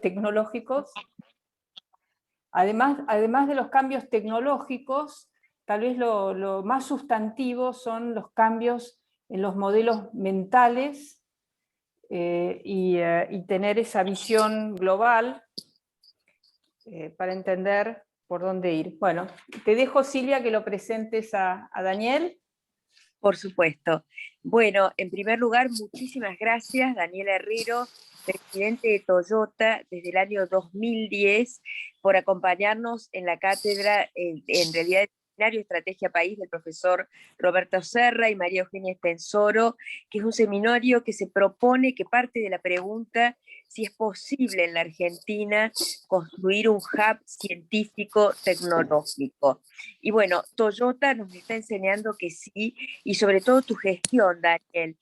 tecnológicos, además de los cambios tecnológicos, tal vez lo más sustantivo son los cambios en los modelos mentales y tener esa visión global para entender por dónde ir. Bueno, te dejo, Silvia, que lo presentes a Daniel. Por supuesto. Bueno, en primer lugar, muchísimas gracias, Daniel Herrero, presidente de Toyota desde el año 2010, por acompañarnos en la cátedra, en realidad, Seminario Estrategia País del profesor Roberto Serra y María Eugenia Estensoro, que es un seminario que se propone, que parte de la pregunta si es posible en la Argentina construir un hub científico tecnológico. Y bueno, Toyota nos está enseñando que sí, y sobre todo tu gestión, Daniel.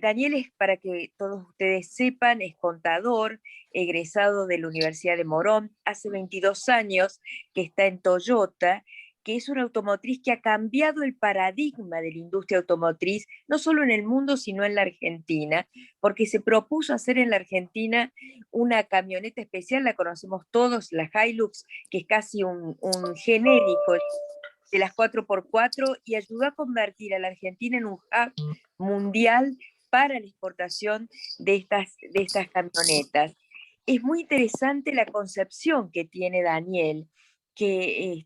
Daniel, es, para que todos ustedes sepan, es contador, egresado de la Universidad de Morón, hace 22 años que está en Toyota, que es una automotriz que ha cambiado el paradigma de la industria automotriz, no solo en el mundo, sino en la Argentina, porque se propuso hacer en la Argentina una camioneta especial, la conocemos todos, la Hilux, que es casi un genérico de las 4x4, y ayudó a convertir a la Argentina en un hub mundial para la exportación de estas camionetas. Es muy interesante la concepción que tiene Daniel, que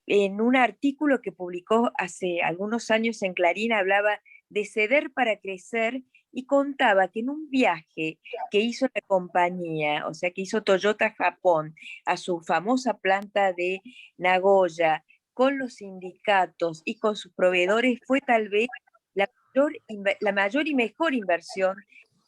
en un artículo que publicó hace algunos años en Clarín hablaba de ceder para crecer, y contaba que en un viaje que hizo la compañía, o sea, que hizo Toyota Japón, a su famosa planta de Nagoya, con los sindicatos y con sus proveedores, fue tal vez la mayor y mejor inversión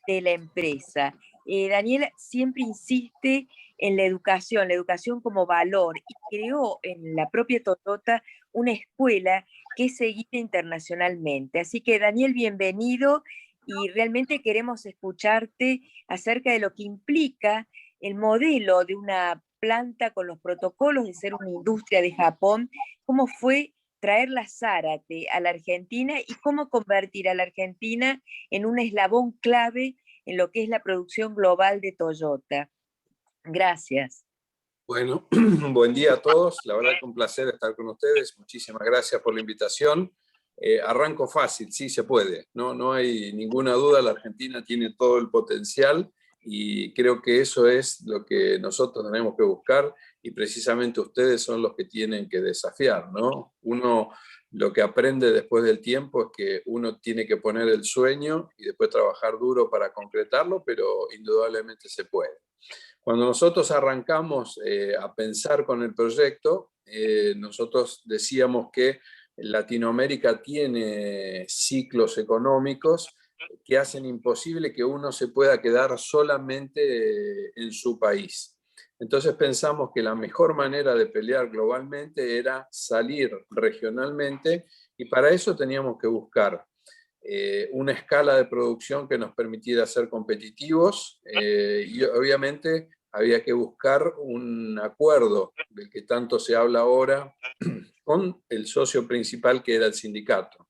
de la empresa. Daniel siempre insiste en la educación como valor, y creó en la propia Toyota una escuela que es seguida internacionalmente. Así que, Daniel, bienvenido, y realmente queremos escucharte acerca de lo que implica el modelo de una planta con los protocolos de ser una industria de Japón, cómo fue traer la Zárate a la Argentina y cómo convertir a la Argentina en un eslabón clave en lo que es la producción global de Toyota. Gracias. Bueno, buen día a todos. La verdad que un placer estar con ustedes. Muchísimas gracias por la invitación. Arranco fácil, sí se puede. No hay ninguna duda, la Argentina tiene todo el potencial y creo que eso es lo que nosotros tenemos que buscar, y precisamente ustedes son los que tienen que desafiar, ¿no? Uno lo que aprende después del tiempo es que uno tiene que poner el sueño y después trabajar duro para concretarlo, pero indudablemente se puede. Cuando nosotros arrancamos a pensar con el proyecto, nosotros decíamos que Latinoamérica tiene ciclos económicos que hacen imposible que uno se pueda quedar solamente en su país. Entonces pensamos que la mejor manera de pelear globalmente era salir regionalmente, y para eso teníamos que buscar una escala de producción que nos permitiera ser competitivos, y obviamente había que buscar un acuerdo del que tanto se habla ahora con el socio principal, que era el sindicato.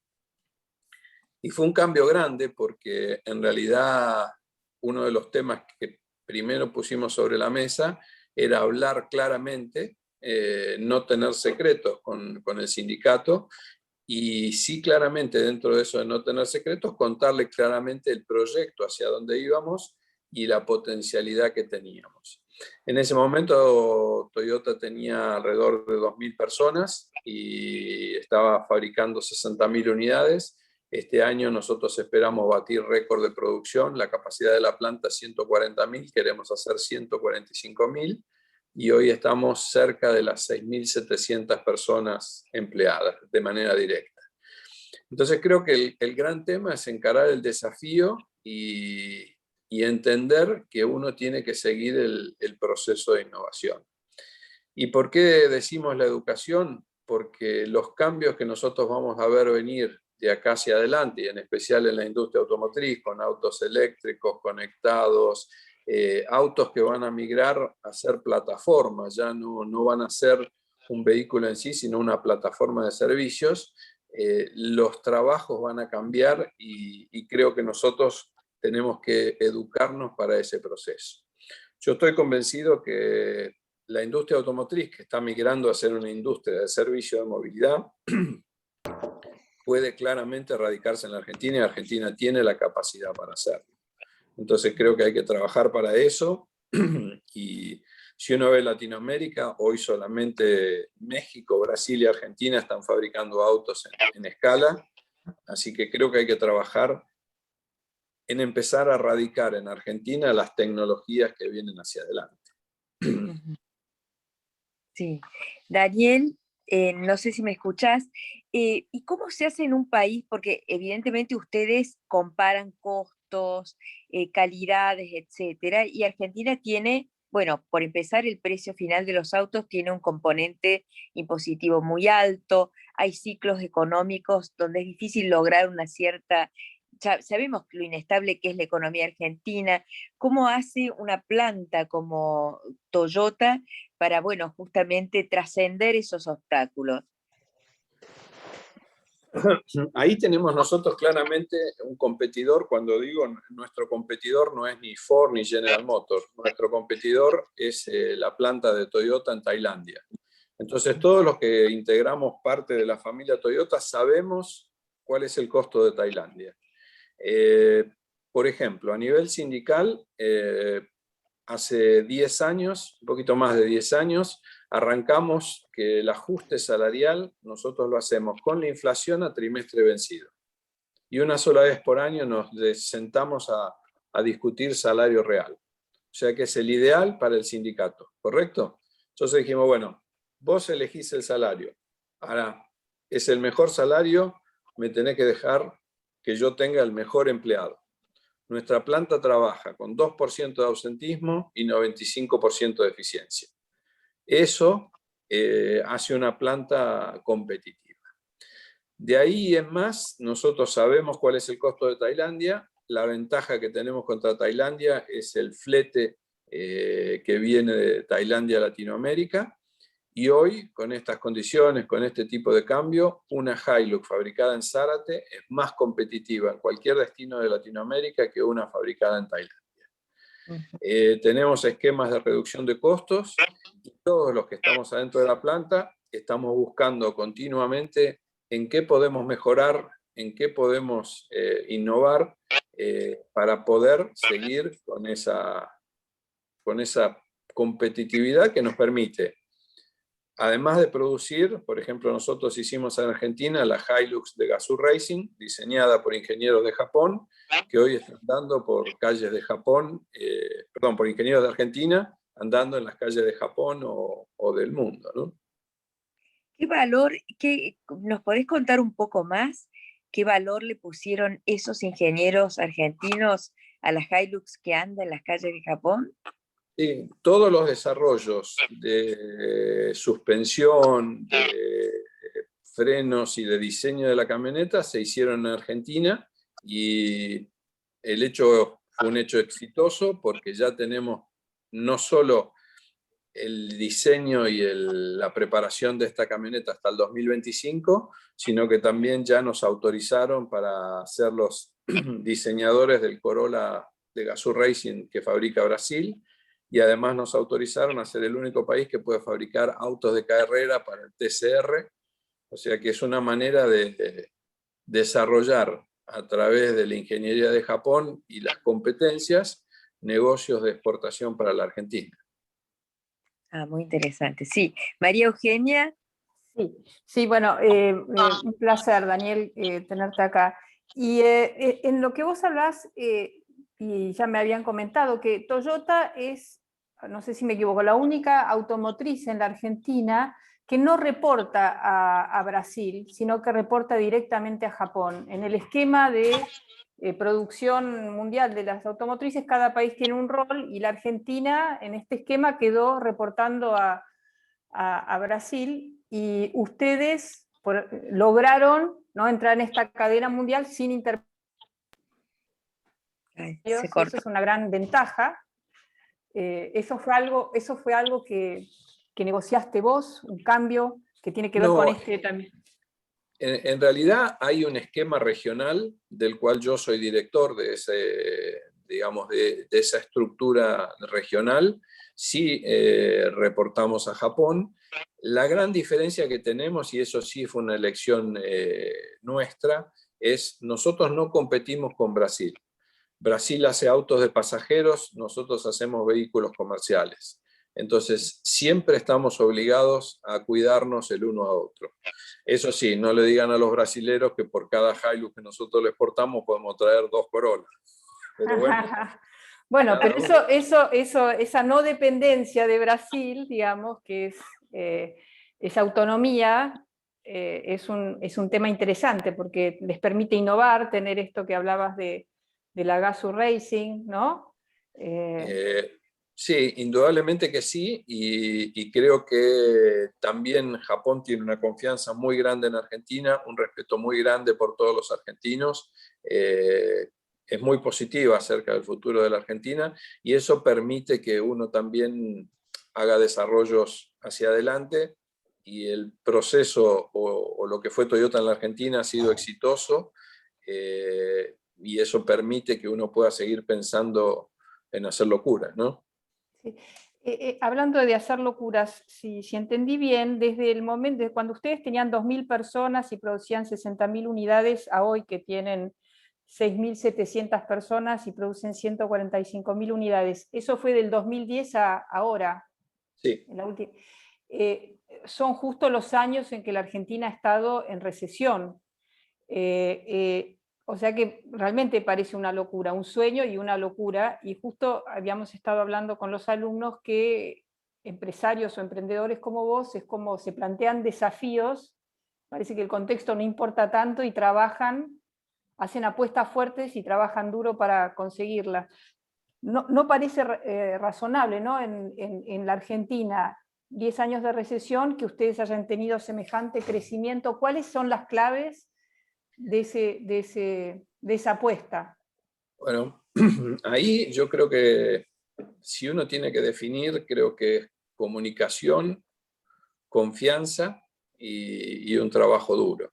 Y fue un cambio grande porque en realidad uno de los temas que primero pusimos sobre la mesa era hablar claramente, no tener secretos con el sindicato, y sí, claramente dentro de eso de no tener secretos, contarle claramente el proyecto, hacia dónde íbamos y la potencialidad que teníamos. En ese momento Toyota tenía alrededor de 2.000 personas y estaba fabricando 60.000 unidades. Este año nosotros esperamos batir récord de producción, la capacidad de la planta es 140.000, queremos hacer 145.000. Y hoy estamos cerca de las 6.700 personas empleadas de manera directa. Entonces creo que el gran tema es encarar el desafío y entender que uno tiene que seguir el proceso de innovación. ¿Y por qué decimos la educación? Porque los cambios que nosotros vamos a ver venir de acá hacia adelante, y en especial en la industria automotriz, con autos eléctricos conectados, autos que van a migrar a ser plataformas, ya no van a ser un vehículo en sí, sino una plataforma de servicios. Los trabajos van a cambiar y creo que nosotros tenemos que educarnos para ese proceso. Yo estoy convencido que la industria automotriz, que está migrando a ser una industria de servicio de movilidad, puede claramente radicarse en la Argentina, y Argentina tiene la capacidad para hacerlo. Entonces creo que hay que trabajar para eso, y si uno ve Latinoamérica, hoy solamente México, Brasil y Argentina están fabricando autos en escala, así que creo que hay que trabajar en empezar a radicar en Argentina las tecnologías que vienen hacia adelante. Sí. Daniel, no sé si me escuchás, ¿y cómo se hace en un país? Porque evidentemente ustedes comparan costos, calidades, etcétera, y Argentina tiene, bueno, por empezar, el precio final de los autos tiene un componente impositivo muy alto, hay ciclos económicos donde es difícil lograr una cierta, ya sabemos lo inestable que es la economía argentina. ¿Cómo hace una planta como Toyota para, bueno, justamente trascender esos obstáculos? Ahí tenemos nosotros claramente un competidor. Cuando digo nuestro competidor, no es ni Ford ni General Motors, nuestro competidor es la planta de Toyota en Tailandia. Entonces todos los que integramos parte de la familia Toyota sabemos cuál es el costo de Tailandia. Por ejemplo, a nivel sindical, hace 10 años, un poquito más de 10 años, arrancamos que el ajuste salarial nosotros lo hacemos con la inflación a trimestre vencido. Y una sola vez por año nos sentamos a discutir salario real. O sea que es el ideal para el sindicato, ¿correcto? Entonces dijimos, bueno, vos elegís el salario. Ahora, es el mejor salario, me tenés que dejar que yo tenga el mejor empleado. Nuestra planta trabaja con 2% de ausentismo y 95% de eficiencia. Eso hace una planta competitiva. De ahí en más, nosotros sabemos cuál es el costo de Tailandia. La ventaja que tenemos contra Tailandia es el flete que viene de Tailandia a Latinoamérica. Y hoy, con estas condiciones, con este tipo de cambio, una Hilux fabricada en Zárate es más competitiva en cualquier destino de Latinoamérica que una fabricada en Tailandia. Tenemos esquemas de reducción de costos y todos los que estamos adentro de la planta estamos buscando continuamente en qué podemos mejorar, en qué podemos innovar para poder seguir con esa competitividad que nos permite, además de producir, por ejemplo, nosotros hicimos en Argentina la Hilux de Gazoo Racing, diseñada por ingenieros de Japón, que hoy están andando por calles de Japón, por ingenieros de Argentina, andando en las calles de Japón o del mundo, ¿no? ¿Qué valor, nos podés contar un poco más? ¿Qué valor le pusieron esos ingenieros argentinos a la Hilux que anda en las calles de Japón? Sí, todos los desarrollos de suspensión, de frenos y de diseño de la camioneta se hicieron en Argentina, y el hecho fue un hecho exitoso porque ya tenemos no solo el diseño y la preparación de esta camioneta hasta el 2025, sino que también ya nos autorizaron para ser los diseñadores del Corolla de Gazoo Racing que fabrica Brasil, y además nos autorizaron a ser el único país que puede fabricar autos de carrera para el TCR, o sea que es una manera de desarrollar a través de la ingeniería de Japón y las competencias, negocios de exportación para la Argentina. Ah, muy interesante. Sí, María Eugenia. Sí, bueno, un placer, Daniel, tenerte acá. Y en lo que vos hablás, y ya me habían comentado, que Toyota es, no sé si me equivoco, la única automotriz en la Argentina que no reporta a Brasil, sino que reporta directamente a Japón. En el esquema de producción mundial de las automotrices, cada país tiene un rol, y la Argentina en este esquema quedó reportando a Brasil, y ustedes lograron, ¿no?, entrar en esta cadena mundial sin intermediarios. Se cortó. Eso es una gran ventaja. Eso fue algo que negociaste vos, un cambio que tiene que ver con este también. En realidad hay un esquema regional del cual yo soy director de digamos, de esa estructura regional. Sí reportamos a Japón. La gran diferencia que tenemos, y eso sí fue una elección nuestra, es nosotros no competimos con Brasil. Brasil hace autos de pasajeros, nosotros hacemos vehículos comerciales. Entonces, siempre estamos obligados a cuidarnos el uno a otro. Eso sí, no le digan a los brasileros que por cada Hilux que nosotros les exportamos podemos traer 2 Corolla. Pero bueno, bueno, pero esa no dependencia de Brasil, digamos, que es esa autonomía, es un tema interesante porque les permite innovar, tener esto que hablabas de la Gazoo Racing, ¿no? Sí, indudablemente que sí, y creo que también Japón tiene una confianza muy grande en Argentina, un respeto muy grande por todos los argentinos, es muy positiva acerca del futuro de la Argentina, y eso permite que uno también haga desarrollos hacia adelante, y el proceso o lo que fue Toyota en la Argentina ha sido exitoso, y eso permite que uno pueda seguir pensando en hacer locuras, ¿no? Sí. Hablando de hacer locuras, si entendí bien, desde el momento de cuando ustedes tenían 2.000 personas y producían 60.000 unidades, a hoy que tienen 6.700 personas y producen 145.000 unidades, eso fue del 2010 a ahora. Sí. Son justo los años en que la Argentina ha estado en recesión. O sea que realmente parece una locura, un sueño y una locura, y justo habíamos estado hablando con los alumnos que empresarios o emprendedores como vos es como se plantean desafíos, parece que el contexto no importa tanto y trabajan, hacen apuestas fuertes y trabajan duro para conseguirlas. No parece razonable, ¿no? En la Argentina, 10 años de recesión, que ustedes hayan tenido semejante crecimiento. ¿Cuáles son las claves de esa apuesta? Bueno, ahí yo creo que si uno tiene que definir, creo que es comunicación, confianza y un trabajo duro.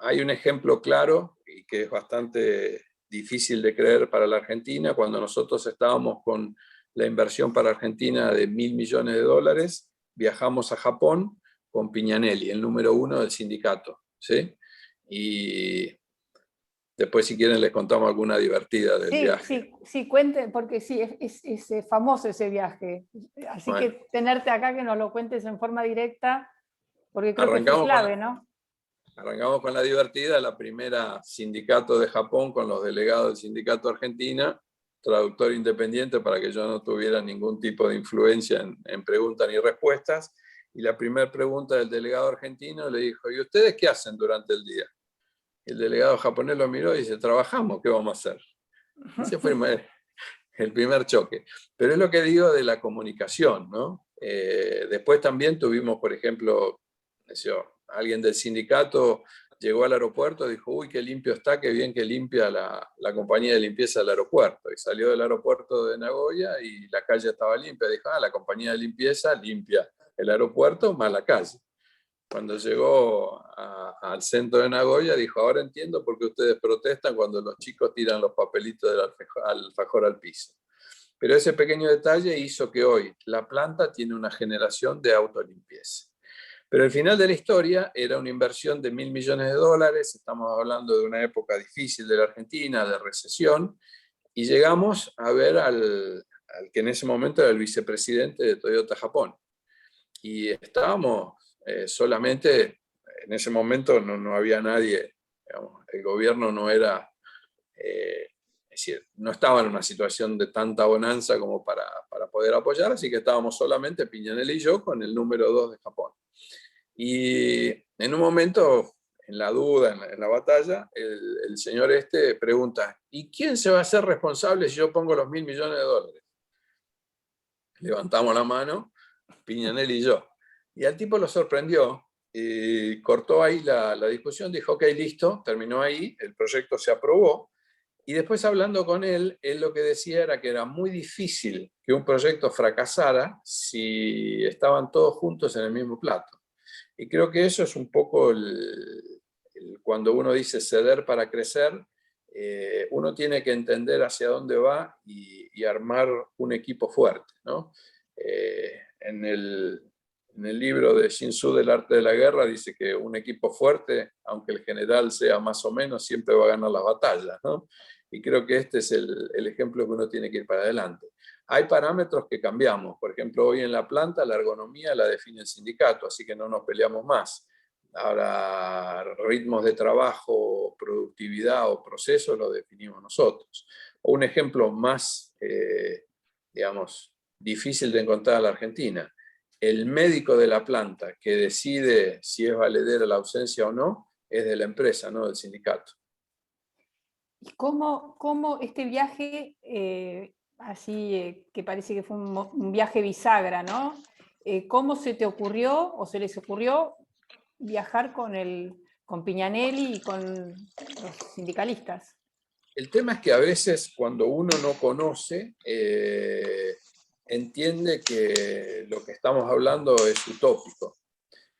Hay un ejemplo claro y que es bastante difícil de creer para la Argentina. Cuando nosotros estábamos con la inversión para Argentina de $1.000 millones, viajamos a Japón con Piñanelli, el número 1 del sindicato, ¿sí? Y después, si quieren, les contamos alguna divertida del viaje. Sí, cuenten, porque sí, es famoso ese viaje. Así Bueno, que tenerte acá, que nos lo cuentes en forma directa, porque creo que fue arrancamos clave, ¿no? Arrancamos con la divertida, la primera sindicato de Japón con los delegados del sindicato Argentina, traductor independiente para que yo no tuviera ningún tipo de influencia en preguntas ni respuestas. Y la primera pregunta del delegado argentino le dijo: ¿y ustedes qué hacen durante el día? El delegado japonés lo miró y dice: trabajamos, ¿qué vamos a hacer? Ese fue el primer choque. Pero es lo que digo de la comunicación, ¿no? Después también tuvimos, por ejemplo, alguien del sindicato llegó al aeropuerto y dijo: uy, qué limpio está, qué bien que limpia la compañía de limpieza del aeropuerto. Y salió del aeropuerto de Nagoya y la calle estaba limpia. Dijo: la compañía de limpieza limpia el aeropuerto más la calle. Cuando llegó al centro de Nagoya, dijo: ahora entiendo por qué ustedes protestan cuando los chicos tiran los papelitos del alfajor al piso. Pero ese pequeño detalle hizo que hoy la planta tiene una generación de autolimpieza. Pero el final de la historia era una inversión de $1.000 millones, estamos hablando de una época difícil de la Argentina, de recesión, y llegamos a ver al que en ese momento era el vicepresidente de Toyota Japón. Y estábamos solamente, en ese momento no había nadie, digamos, el gobierno no era, es decir, no estaba en una situación de tanta bonanza como para poder apoyar, así que estábamos solamente Piñanelli y yo con el número 2 de Japón. Y en un momento, en la duda, en la batalla, el señor pregunta: ¿y quién se va a hacer responsable si yo pongo los $1.000 millones? Levantamos la mano, Piñanelli y yo. Y al tipo lo sorprendió, y cortó ahí la discusión, dijo: ok, listo, terminó ahí, el proyecto se aprobó. Y después, hablando con él lo que decía era que era muy difícil que un proyecto fracasara si estaban todos juntos en el mismo plato. Y creo que eso es un poco cuando uno dice ceder para crecer, uno tiene que entender hacia dónde va y armar un equipo fuerte, ¿no? En el libro de Sun Tzu del arte de la guerra dice que un equipo fuerte, aunque el general sea más o menos, siempre va a ganar las batallas, ¿no? Y creo que este es el ejemplo que uno tiene que ir para adelante. Hay parámetros que cambiamos. Por ejemplo, hoy en la planta la ergonomía la define el sindicato, así que no nos peleamos más. Ahora, ritmos de trabajo, productividad o procesos lo definimos nosotros. O un ejemplo más, digamos, difícil de encontrar en la Argentina. El médico de la planta que decide si es valedera la ausencia o no, es de la empresa, no del sindicato. ¿Y cómo este viaje, que parece que fue un viaje bisagra, ¿no? ¿Cómo se te ocurrió o se les ocurrió viajar con Piñanelli y con los sindicalistas? El tema es que a veces cuando uno no conoce, entiende que lo que estamos hablando es utópico.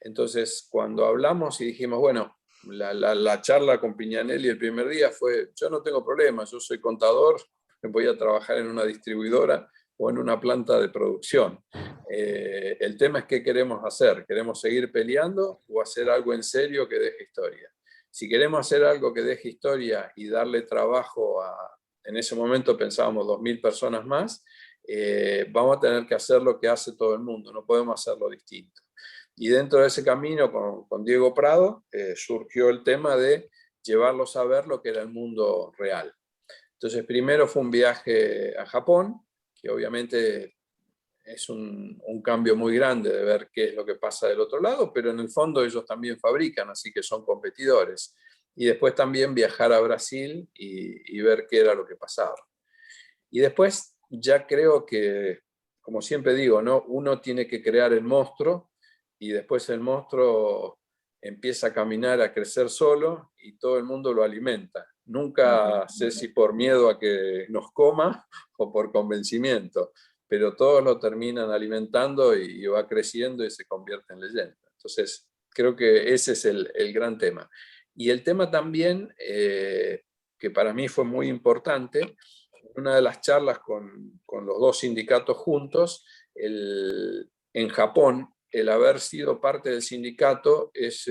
Entonces, cuando hablamos y dijimos, bueno, la charla con Piñanelli el primer día fue, yo no tengo problema, yo soy contador, voy a trabajar en una distribuidora o en una planta de producción. El tema es qué queremos hacer. ¿Queremos seguir peleando o hacer algo en serio que deje historia? Si queremos hacer algo que deje historia y darle trabajo en ese momento pensábamos 2.000 personas más, vamos a tener que hacer lo que hace todo el mundo, no podemos hacerlo distinto. Y dentro de ese camino con Diego Prado surgió el tema de llevarlos a ver lo que era el mundo real. Entonces primero fue un viaje a Japón, que obviamente es un cambio muy grande de ver qué es lo que pasa del otro lado, pero en el fondo ellos también fabrican, así que son competidores. Y después también viajar a Brasil y ver qué era lo que pasaba. Y después ya creo que, como siempre digo, ¿no? Uno tiene que crear el monstruo y después el monstruo empieza a caminar, a crecer solo y todo el mundo lo alimenta. Nunca sé si por miedo a que nos coma o por convencimiento, pero todos lo terminan alimentando y va creciendo y se convierte en leyenda. Entonces, creo que ese es el gran tema. Y el tema también, que para mí fue muy importante, una de las charlas con los dos sindicatos juntos, en Japón, el haber sido parte del sindicato es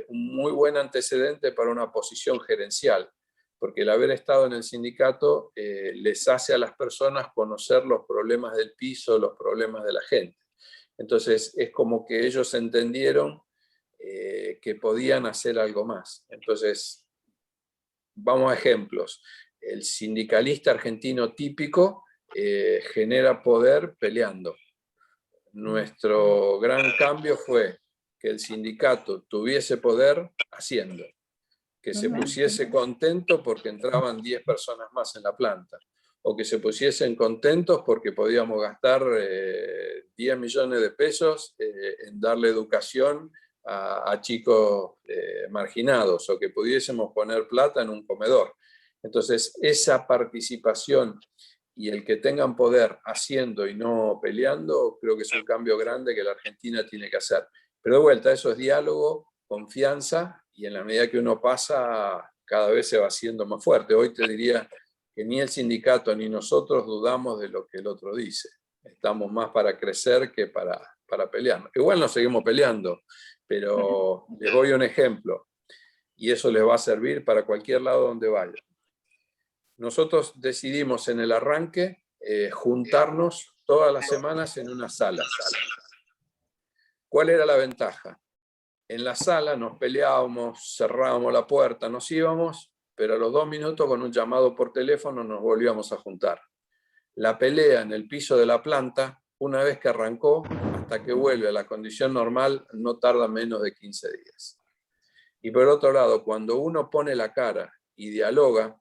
un muy buen antecedente para una posición gerencial, porque el haber estado en el sindicato les hace a las personas conocer los problemas del piso, los problemas de la gente. Entonces es como que ellos entendieron que podían hacer algo más. Entonces, vamos a ejemplos. El sindicalista argentino típico genera poder peleando. Nuestro gran cambio fue que el sindicato tuviese poder haciendo, que se pusiese contento porque entraban 10 personas más en la planta, o que se pusiesen contentos porque podíamos gastar 10 millones de pesos en darle educación a chicos marginados, o que pudiésemos poner plata en un comedor. Entonces, esa participación y el que tengan poder haciendo y no peleando, creo que es un cambio grande que la Argentina tiene que hacer. Pero de vuelta, eso es diálogo, confianza, y en la medida que uno pasa, cada vez se va haciendo más fuerte. Hoy te diría que ni el sindicato ni nosotros dudamos de lo que el otro dice. Estamos más para crecer que para pelear. Igual nos seguimos peleando, pero les doy un ejemplo, y eso les va a servir para cualquier lado donde vayan. Nosotros decidimos en el arranque juntarnos todas las semanas en una sala. ¿Cuál era la ventaja? En la sala nos peleábamos, cerrábamos la puerta, nos íbamos, pero a los 2 minutos con un llamado por teléfono nos volvíamos a juntar. La pelea en el piso de la planta, una vez que arrancó, hasta que vuelve a la condición normal, no tarda menos de 15 días. Y por otro lado, cuando uno pone la cara y dialoga,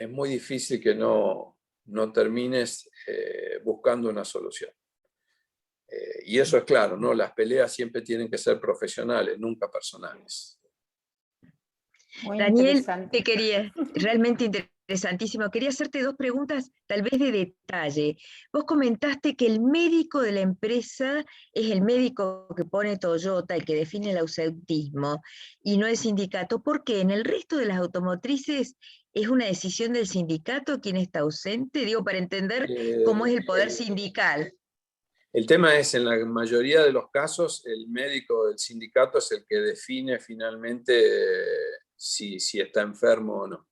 es muy difícil que no termines buscando una solución. Y eso es claro, ¿no? Las peleas siempre tienen que ser profesionales, nunca personales. Muy Daniel, te quería, realmente interesantísimo. Quería hacerte 2 preguntas, tal vez de detalle. Vos comentaste que el médico de la empresa es el médico que pone Toyota, el que define el ausentismo, y no el sindicato. ¿Por qué? En el resto de las automotrices ¿Es una decisión del sindicato quien está ausente? Digo, para entender cómo es el poder sindical. El tema es, en la mayoría de los casos, el médico del sindicato es el que define finalmente si está enfermo o no.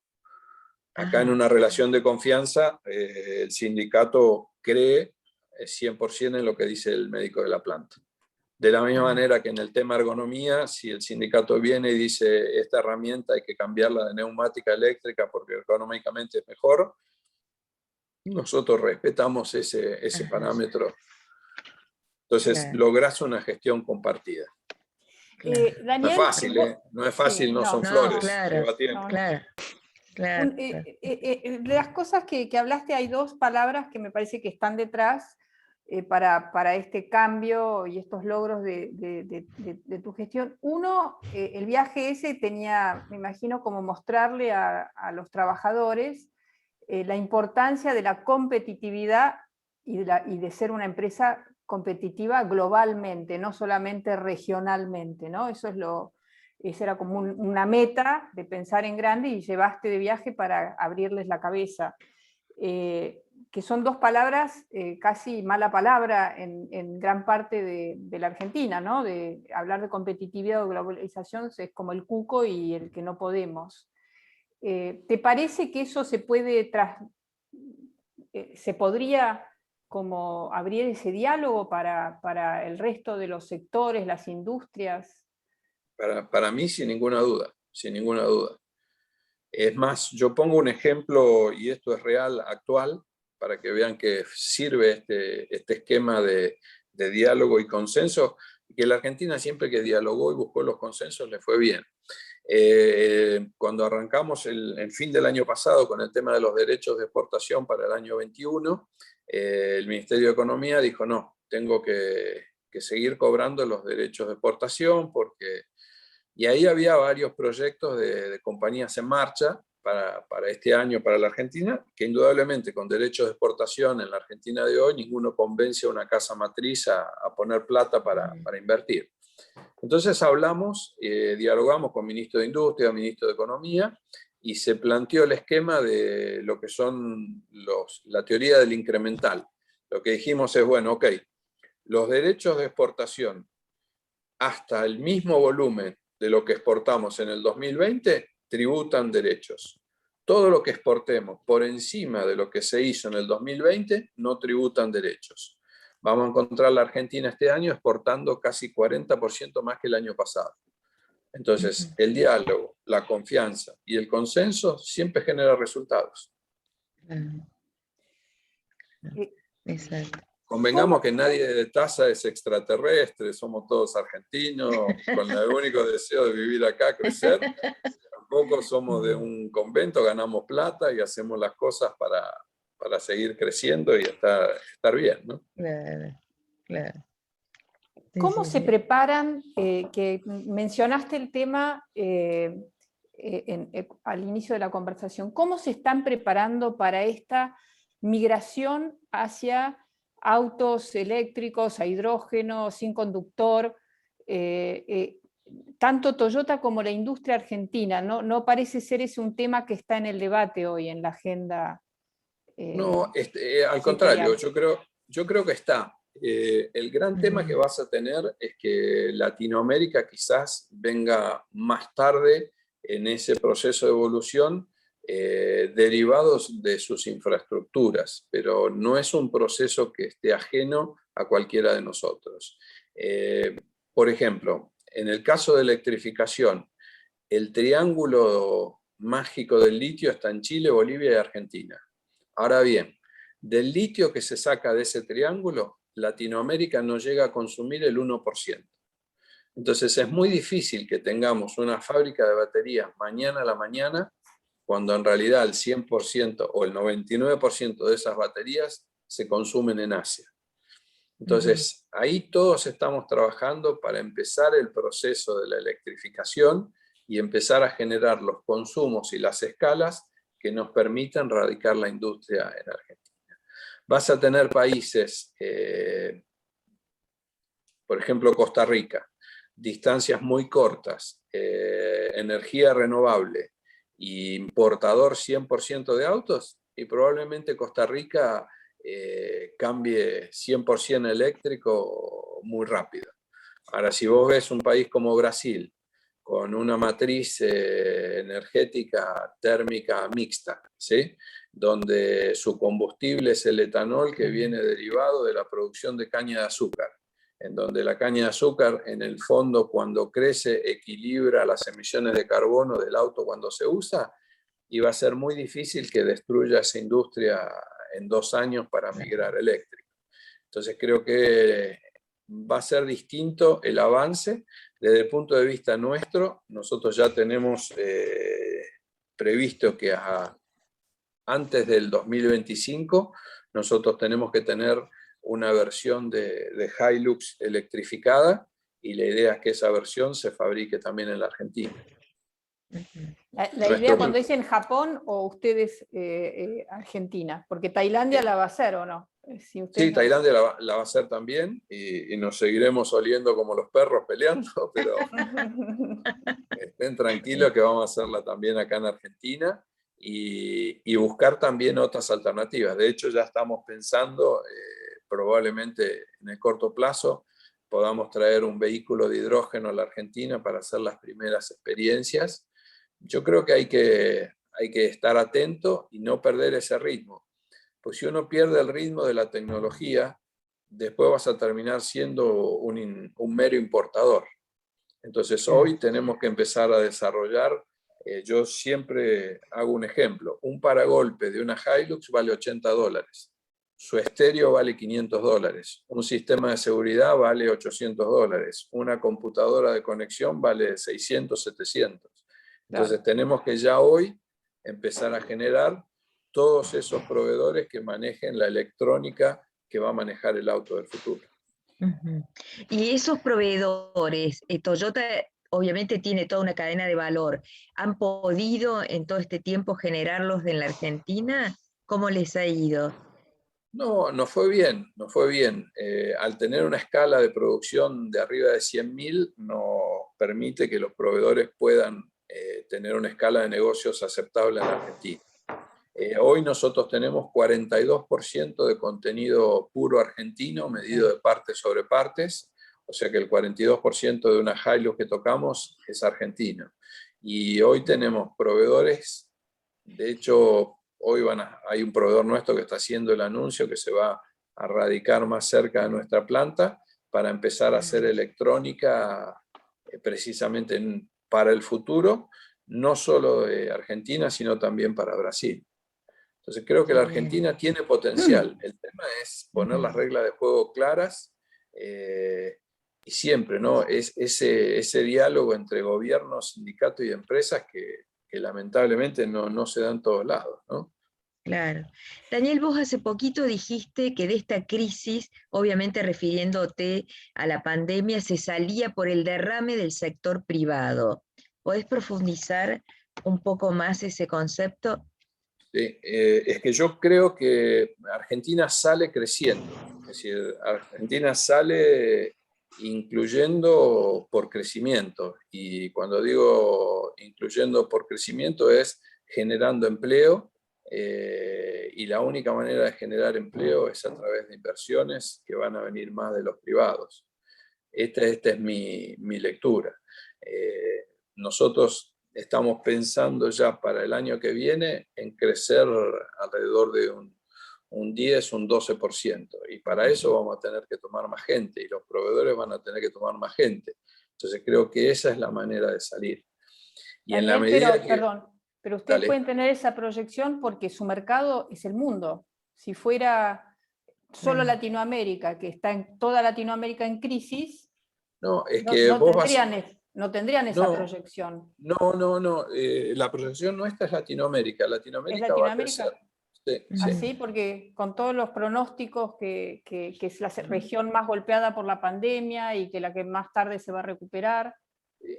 Acá en una relación de confianza, el sindicato cree 100% en lo que dice el médico de la planta. De la misma manera que en el tema ergonomía, si el sindicato viene y dice esta herramienta hay que cambiarla de neumática a eléctrica porque ergonómicamente es mejor, nosotros respetamos ese parámetro. Entonces, lográs una gestión compartida. Daniel, no es fácil, no es fácil, sí, no son flores. Claro. De las cosas que hablaste, hay dos palabras que me parece que están detrás para este cambio y estos logros de tu gestión. Uno, el viaje ese tenía, me imagino, como mostrarle a los trabajadores la importancia de la competitividad y de ser una empresa competitiva globalmente, no solamente regionalmente, ¿no? Esa era como una meta de pensar en grande y llevaste de viaje para abrirles la cabeza. Que son dos palabras, casi mala palabra en gran parte de la Argentina, ¿no? De hablar de competitividad o globalización es como el cuco y el que no podemos. ¿Te parece que eso se podría como abrir ese diálogo para el resto de los sectores, las industrias? Para mí, sin ninguna duda, sin ninguna duda. Es más, yo pongo un ejemplo, y esto es real, actual, para que vean que sirve este esquema de diálogo y consenso, que la Argentina siempre que dialogó y buscó los consensos le fue bien. Cuando arrancamos el fin del año pasado con el tema de los derechos de exportación para el año 21, el Ministerio de Economía dijo, no, tengo que seguir cobrando los derechos de exportación, y ahí había varios proyectos de compañías en marcha para este año para la Argentina, que indudablemente con derechos de exportación en la Argentina de hoy, ninguno convence a una casa matriz a poner plata para invertir. Entonces hablamos, dialogamos con ministro de Industria, ministro de Economía, y se planteó el esquema de lo que son la teoría del incremental. Lo que dijimos es, bueno, ok, los derechos de exportación hasta el mismo volumen de lo que exportamos en el 2020 tributan derechos. Todo lo que exportemos por encima de lo que se hizo en el 2020 no tributan derechos. Vamos a encontrar la Argentina este año exportando casi 40% más que el año pasado. Entonces, el diálogo, la confianza y el consenso siempre genera resultados. Exacto. Convengamos que nadie de TASA es extraterrestre, somos todos argentinos, con el único deseo de vivir acá, crecer. Tampoco somos de un convento, ganamos plata y hacemos las cosas para seguir creciendo y estar bien, ¿no? Claro. ¿Cómo se preparan? Que mencionaste el tema al inicio de la conversación. ¿Cómo se están preparando para esta migración hacia autos eléctricos, a hidrógeno, sin conductor? Tanto Toyota como la industria argentina, ¿no parece ser ese un tema que está en el debate hoy, en la agenda? No, al contrario, yo creo que está. El gran tema que vas a tener es que Latinoamérica quizás venga más tarde en ese proceso de evolución, derivados de sus infraestructuras, pero no es un proceso que esté ajeno a cualquiera de nosotros. Por ejemplo, en el caso de electrificación, el triángulo mágico del litio está en Chile, Bolivia y Argentina. Ahora bien, del litio que se saca de ese triángulo, Latinoamérica no llega a consumir el 1%. Entonces es muy difícil que tengamos una fábrica de baterías mañana a la mañana, cuando en realidad el 100% o el 99% de esas baterías se consumen en Asia. Entonces, ahí todos estamos trabajando para empezar el proceso de la electrificación y empezar a generar los consumos y las escalas que nos permitan radicar la industria en Argentina. Vas a tener países, por ejemplo Costa Rica, distancias muy cortas, energía renovable, importador 100% de autos, y probablemente Costa Rica cambie 100% eléctrico muy rápido. Ahora, si vos ves un país como Brasil, con una matriz energética térmica mixta, ¿sí? Donde su combustible es el etanol que viene derivado de la producción de caña de azúcar, en donde la caña de azúcar, en el fondo, cuando crece, equilibra las emisiones de carbono del auto cuando se usa, y va a ser muy difícil que destruya esa industria en 2 años para migrar eléctrico. Entonces creo que va a ser distinto el avance. Desde el punto de vista nuestro, nosotros ya tenemos previsto que antes del 2025 nosotros tenemos que tener una versión de Hilux electrificada, y la idea es que esa versión se fabrique también en la Argentina. La idea cuando dicen Japón o ustedes Argentina, porque Tailandia la va a hacer, ¿o no? Si Sí, Tailandia la va a hacer también, y nos seguiremos oliendo como los perros peleando, pero estén tranquilos que vamos a hacerla también acá en Argentina, y buscar también otras alternativas. De hecho, ya estamos pensando, probablemente en el corto plazo, podamos traer un vehículo de hidrógeno a la Argentina para hacer las primeras experiencias. Yo creo que hay que estar atento y no perder ese ritmo. Pues si uno pierde el ritmo de la tecnología, después vas a terminar siendo un mero importador. Entonces hoy tenemos que empezar a desarrollar, yo siempre hago un ejemplo, un paragolpe de una Hilux vale $80, su estéreo vale $500, un sistema de seguridad vale $800, una computadora de conexión vale 600, 700. Entonces tenemos que ya hoy empezar a generar todos esos proveedores que manejen la electrónica que va a manejar el auto del futuro. Y esos proveedores, Toyota obviamente tiene toda una cadena de valor, ¿han podido en todo este tiempo generarlos en la Argentina? ¿Cómo les ha ido? No, nos fue bien, nos fue bien. Al tener una escala de producción de arriba de 100.000, nos permite que los proveedores puedan tener una escala de negocios aceptable en la Argentina. Hoy nosotros tenemos 42% de contenido puro argentino, medido de partes sobre partes, o sea que el 42% de una Hilux que tocamos es argentino. Y hoy tenemos proveedores, de hecho, hoy hay un proveedor nuestro que está haciendo el anuncio que se va a radicar más cerca de nuestra planta para empezar a hacer electrónica precisamente para el futuro, no solo de Argentina, sino también para Brasil. Entonces creo que la Argentina tiene potencial. El tema es poner las reglas de juego claras, y siempre, ¿no? Es ese diálogo entre gobierno, sindicato y empresas que lamentablemente no se da en todos lados, ¿no? Claro. Daniel, vos hace poquito dijiste que de esta crisis, obviamente refiriéndote a la pandemia, se salía por el derrame del sector privado. ¿Podés profundizar un poco más ese concepto? Sí, es que yo creo que Argentina sale creciendo. Es decir, Argentina sale incluyendo por crecimiento. Y cuando digo incluyendo por crecimiento es generando empleo. Y la única manera de generar empleo es a través de inversiones que van a venir más de los privados. Esta es mi lectura. Nosotros estamos pensando ya para el año que viene en crecer alrededor de un 10, un 12%. Y para eso vamos a tener que tomar más gente y los proveedores van a tener que tomar más gente. Entonces creo que esa es la manera de salir. Y Daniel, en la medida pero ustedes pueden tener esa proyección porque su mercado es el mundo. Si fuera solo Latinoamérica, que está en toda Latinoamérica en crisis, no, es que vos no tendrían esa proyección. No. La proyección nuestra es Latinoamérica. Latinoamérica va a crecer. Sí, Así, porque con todos los pronósticos que es la región más golpeada por la pandemia y que la que más tarde se va a recuperar.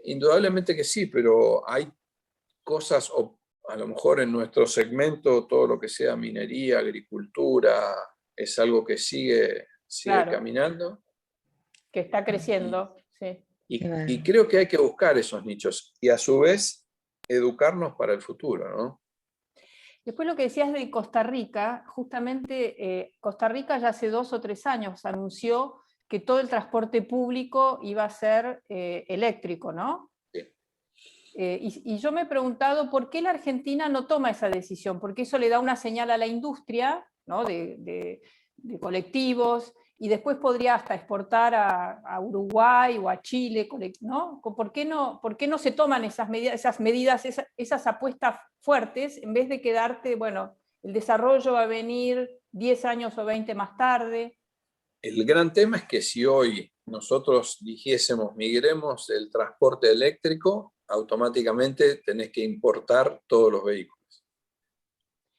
Indudablemente que sí, pero hay cosas, o a lo mejor en nuestro segmento, todo lo que sea minería, agricultura, es algo que sigue claro, caminando. Que está creciendo, sí. Y creo que hay que buscar esos nichos. Y a su vez, educarnos para el futuro, ¿no? Después lo que decías de Costa Rica, justamente Costa Rica ya hace 2 o 3 años anunció que todo el transporte público iba a ser eléctrico, ¿no? Sí. Y yo me he preguntado por qué la Argentina no toma esa decisión, porque eso le da una señal a la industria, ¿no? de colectivos, y después podría hasta exportar a Uruguay o a Chile, ¿no? ¿Por qué no se toman esas medidas, esas apuestas fuertes, en vez de quedarte, bueno, el desarrollo va a venir 10 años o 20 más tarde? El gran tema es que si hoy nosotros dijésemos migremos el transporte eléctrico, automáticamente tenés que importar todos los vehículos.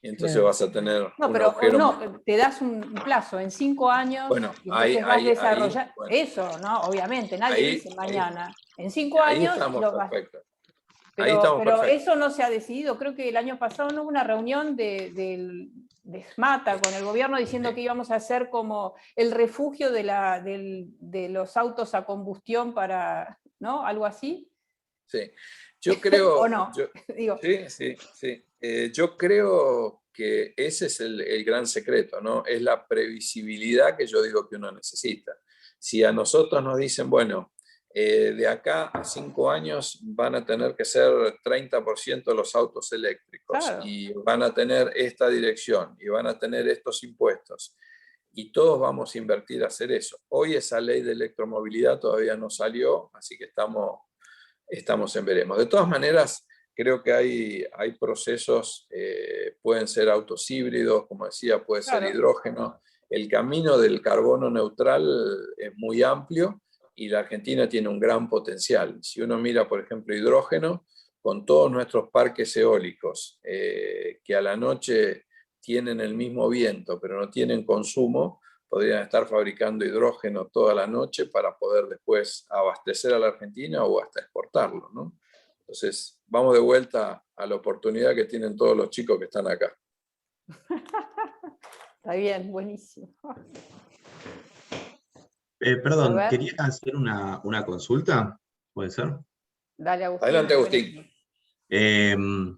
Y entonces Claro. vas a tener No, un pero agujero. no, te das un plazo, en 5 años, Bueno, y entonces vas desarrollando. bueno, Eso, ¿no? Obviamente, nadie dice mañana. En 5 ahí años estamos lo vas. perfectos. Ahí estamos Pero perfectos. eso no se ha decidido. Creo que el año pasado no hubo una reunión de SMATA con el gobierno diciendo que íbamos a hacer como el refugio de los autos a combustión para, ¿no? Algo así. Sí, yo creo. ¿O no? Digo. Sí. Yo creo que ese es el gran secreto, ¿no? Es la previsibilidad que yo digo que uno necesita. Si a nosotros nos dicen, bueno, de acá a 5 años van a tener que ser 30% los autos eléctricos, Claro. y van a tener esta dirección y van a tener estos impuestos, y todos vamos a invertir a hacer eso. Hoy esa ley de electromovilidad todavía no salió, así que estamos en veremos. De todas maneras, creo que hay procesos, pueden ser autos híbridos, como decía, puede ser hidrógeno. El camino del carbono neutral es muy amplio y la Argentina tiene un gran potencial. Si uno mira, por ejemplo, hidrógeno, con todos nuestros parques eólicos, que a la noche tienen el mismo viento, pero no tienen consumo, podrían estar fabricando hidrógeno toda la noche para poder después abastecer a la Argentina o hasta exportarlo, ¿no? Entonces, vamos de vuelta a la oportunidad que tienen todos los chicos que están acá. Está bien, buenísimo. Perdón, quería hacer una consulta, ¿puede ser? Dale, Agustín. Adelante, Agustín.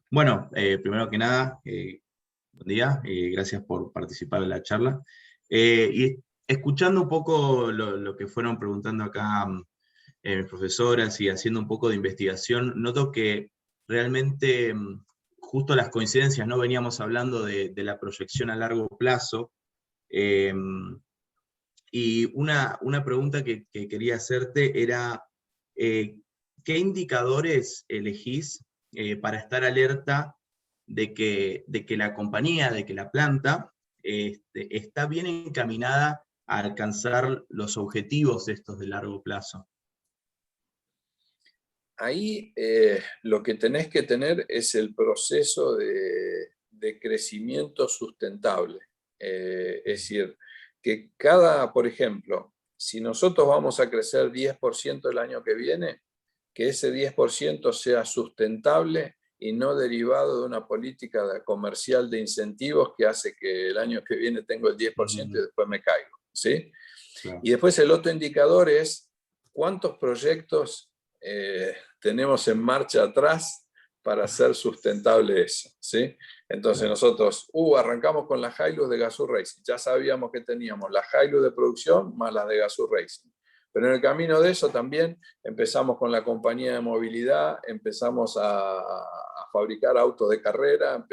Bueno, primero que nada, buen día, gracias por participar en la charla. Y escuchando un poco lo que fueron preguntando acá mis profesoras y haciendo un poco de investigación, noto que realmente justo las coincidencias, ¿no? Veníamos hablando de la proyección a largo plazo, y una pregunta que quería hacerte era, ¿qué indicadores elegís para estar alerta de que la compañía, de que la planta está bien encaminada a alcanzar los objetivos estos de largo plazo? Ahí lo que tenés que tener es el proceso de crecimiento sustentable. Es decir, que por ejemplo, si nosotros vamos a crecer 10% el año que viene, que ese 10% sea sustentable y no derivado de una política comercial de incentivos que hace que el año que viene tengo el 10% y después me caigo, ¿sí? Claro. Y después el otro indicador es cuántos proyectos tenemos en marcha atrás para hacer sustentable eso, ¿sí? Entonces nosotros arrancamos con la Hilux de Gazoo Racing, ya sabíamos que teníamos la Hilux de producción más las de Gazoo Racing. Pero en el camino de eso también empezamos con la compañía de movilidad, empezamos a fabricar autos de carrera,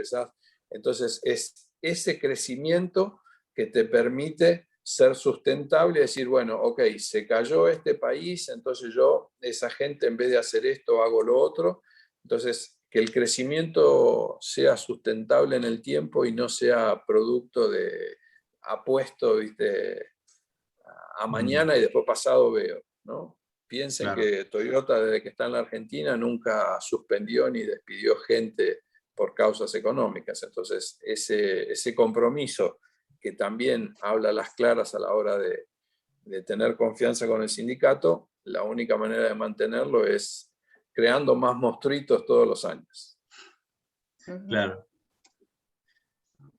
entonces es ese crecimiento que te permite ser sustentable y decir, bueno, ok, se cayó este país, entonces esa gente en vez de hacer esto, hago lo otro. Entonces, que el crecimiento sea sustentable en el tiempo y no sea producto de apuesto, ¿viste?, a mañana y después pasado veo, ¿no? Piensen que Toyota, desde que está en la Argentina, nunca suspendió ni despidió gente por causas económicas. Entonces, ese compromiso que también habla a las claras a la hora de tener confianza con el sindicato, la única manera de mantenerlo es creando más monstruitos todos los años. Claro.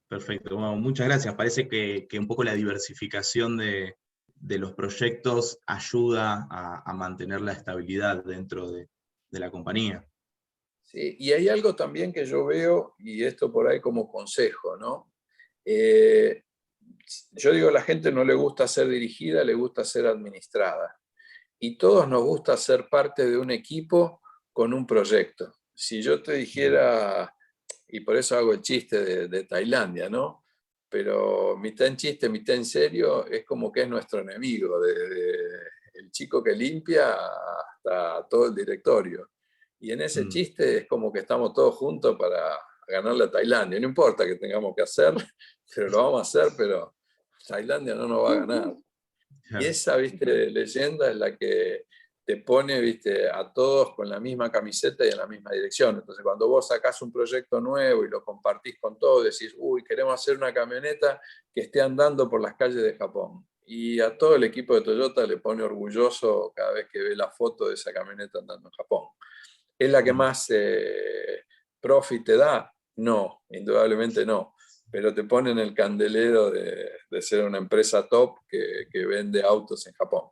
Perfecto. Bueno, muchas gracias. Parece que un poco la diversificación de los proyectos ayuda a mantener la estabilidad dentro de la compañía. Sí, y hay algo también que yo veo, y esto por ahí como consejo, ¿no? Yo digo, a la gente no le gusta ser dirigida, le gusta ser administrada. Y todos nos gusta ser parte de un equipo con un proyecto. Si yo te dijera, y por eso hago el chiste de Tailandia, ¿no? Pero mitad en chiste, mitad en serio, es como que es nuestro enemigo, desde el chico que limpia hasta todo el directorio. Y en ese chiste es como que estamos todos juntos para ganarle a Tailandia. No importa que tengamos que hacer, pero lo vamos a hacer, pero Tailandia no nos va a ganar. Y esa, viste, leyenda es la que te pone, viste, a todos con la misma camiseta y en la misma dirección. Entonces, cuando vos sacás un proyecto nuevo y lo compartís con todos, decís, uy, queremos hacer una camioneta que esté andando por las calles de Japón. Y a todo el equipo de Toyota le pone orgulloso cada vez que ve la foto de esa camioneta andando en Japón. ¿Es la que más profit te da? No, indudablemente no. Pero te pone en el candelero de ser una empresa top que vende autos en Japón.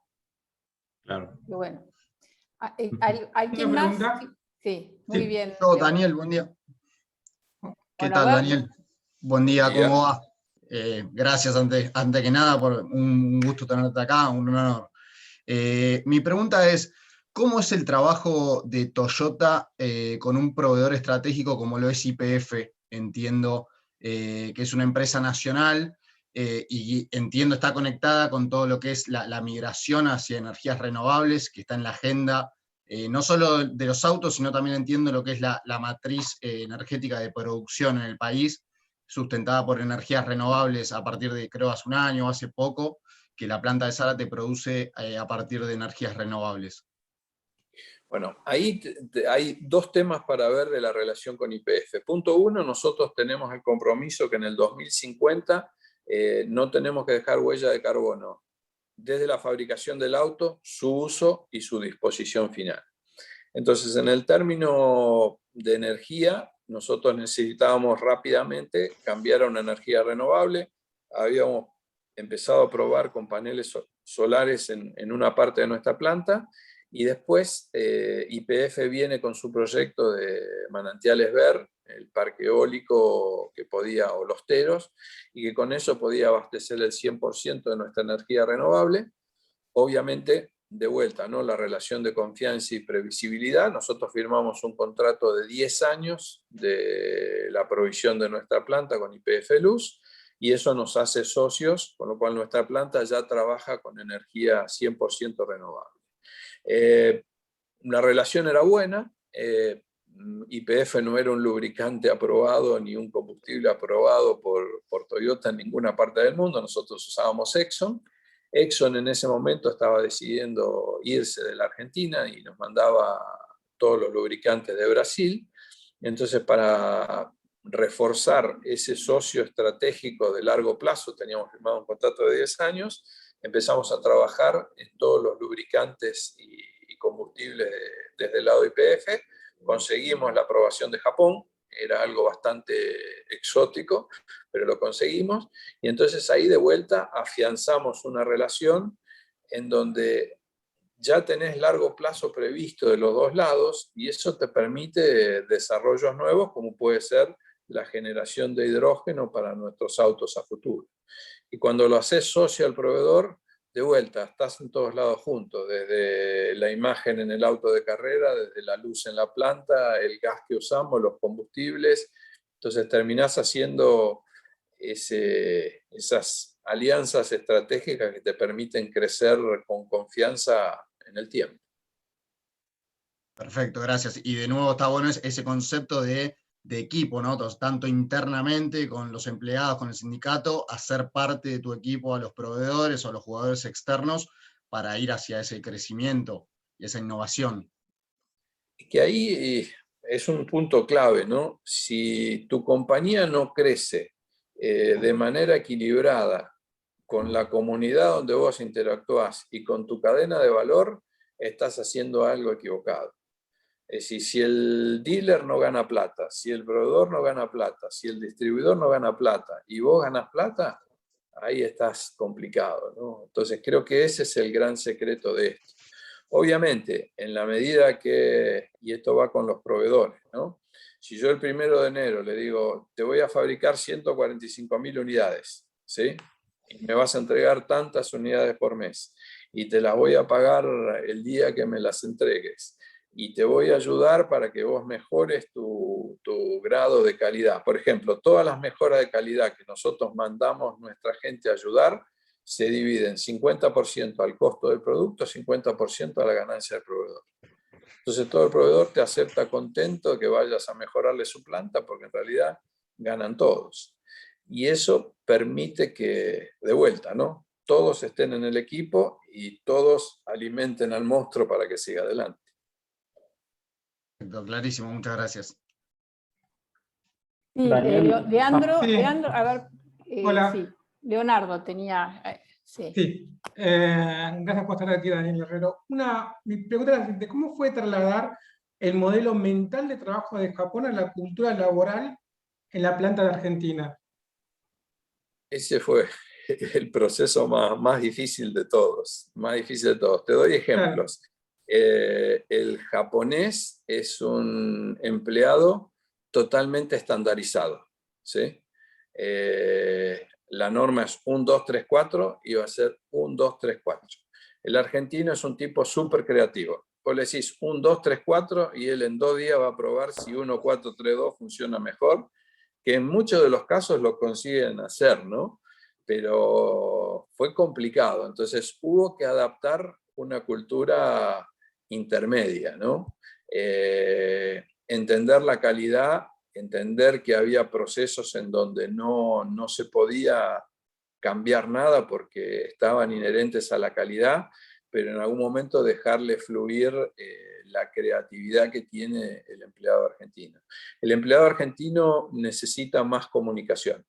Claro. Y bueno, ¿Una ¿alguien más? pregunta? Sí, muy bien. Yo, Daniel, buen día. ¿Qué Bueno, tal, a ver. Daniel? Buen día, ¿cómo va? Gracias antes que nada por un gusto tenerte acá, un honor. Mi pregunta es, ¿cómo es el trabajo de Toyota con un proveedor estratégico como lo es YPF? Entiendo que es una empresa nacional y entiendo está conectada con todo lo que es la migración hacia energías renovables, que está en la agenda no solo de los autos, sino también entiendo lo que es la matriz energética de producción en el país, sustentada por energías renovables a partir de, creo, hace un año, hace poco, que la planta de Zárate produce a partir de energías renovables. Bueno, ahí hay dos temas para ver de la relación con YPF. Punto uno, nosotros tenemos el compromiso que en el 2050 no tenemos que dejar huella de carbono desde la fabricación del auto, su uso y su disposición final. Entonces, en el término de energía, nosotros necesitábamos rápidamente cambiar a una energía renovable. Habíamos empezado a probar con paneles solares en una parte de nuestra planta y después YPF viene con su proyecto de Manantiales Ver, el parque eólico que podía, o los teros, y que con eso podía abastecer el 100% de nuestra energía renovable. Obviamente, de vuelta, ¿no? La relación de confianza y previsibilidad. Nosotros firmamos un contrato de 10 años de la provisión de nuestra planta con YPF Luz, y eso nos hace socios, con lo cual nuestra planta ya trabaja con energía 100% renovable. La relación era buena. YPF no era un lubricante aprobado ni un combustible aprobado por Toyota en ninguna parte del mundo. Nosotros usábamos Exxon. Exxon en ese momento estaba decidiendo irse de la Argentina y nos mandaba todos los lubricantes de Brasil. Entonces, para reforzar ese socio estratégico de largo plazo, teníamos firmado un contrato de 10 años, empezamos a trabajar en todos los lubricantes y combustibles desde el lado de YPF. Conseguimos la aprobación de Japón, era algo bastante exótico, pero lo conseguimos, y entonces ahí de vuelta afianzamos una relación en donde ya tenés largo plazo previsto de los dos lados, y eso te permite desarrollos nuevos, como puede ser la generación de hidrógeno para nuestros autos a futuro. Y cuando lo haces socio al proveedor, de vuelta, estás en todos lados juntos, desde la imagen en el auto de carrera, desde la luz en la planta, el gas que usamos, los combustibles. Entonces terminás haciendo esas alianzas estratégicas que te permiten crecer con confianza en el tiempo. Perfecto, gracias. Y de nuevo está bueno ese concepto de equipo, ¿no? Tanto internamente con los empleados, con el sindicato, hacer parte de tu equipo a los proveedores o a los jugadores externos para ir hacia ese crecimiento y esa innovación. Que ahí es un punto clave, ¿no? Si tu compañía no crece de manera equilibrada con la comunidad donde vos interactuás y con tu cadena de valor, estás haciendo algo equivocado. Es decir, si el dealer no gana plata, si el proveedor no gana plata, si el distribuidor no gana plata y vos ganas plata, ahí estás complicado, ¿no? Entonces creo que ese es el gran secreto de esto. Obviamente, en la medida que, y esto va con los proveedores, ¿no? Si yo el 1 de enero le digo, te voy a fabricar 145.000 unidades, ¿sí? Y me vas a entregar tantas unidades por mes, y te las voy a pagar el día que me las entregues, y te voy a ayudar para que vos mejores tu grado de calidad. Por ejemplo, todas las mejoras de calidad que nosotros mandamos nuestra gente a ayudar, se dividen 50% al costo del producto, 50% a la ganancia del proveedor. Entonces todo el proveedor te acepta contento de que vayas a mejorarle su planta, porque en realidad ganan todos. Y eso permite que, de vuelta, ¿no?, todos estén en el equipo y todos alimenten al monstruo para que siga adelante. Clarísimo, muchas gracias. Sí, Daniel. Leandro, Sí. Leandro, a ver, Hola. sí, Leonardo tenía, sí. Sí, gracias por estar aquí, Daniel Herrero. Mi pregunta es la siguiente: ¿cómo fue trasladar el modelo mental de trabajo de Japón a la cultura laboral en la planta de Argentina? Ese fue el proceso más difícil de todos, más difícil de todos. Te doy ejemplos. El japonés es un empleado totalmente estandarizado, ¿sí? La norma es 1, 2, 3, 4 y va a ser 1, 2, 3, 4. El argentino es un tipo súper creativo. Vos le decís 1, 2, 3, 4 y él en 2 días va a probar si 1, 4, 3, 2 funciona mejor, que en muchos de los casos lo consiguen hacer, ¿no? Pero fue complicado. Entonces hubo que adaptar una cultura intermedia, ¿no? Entender la calidad, entender que había procesos en donde no se podía cambiar nada porque estaban inherentes a la calidad, pero en algún momento dejarle fluir la creatividad que tiene el empleado argentino. El empleado argentino necesita más comunicación.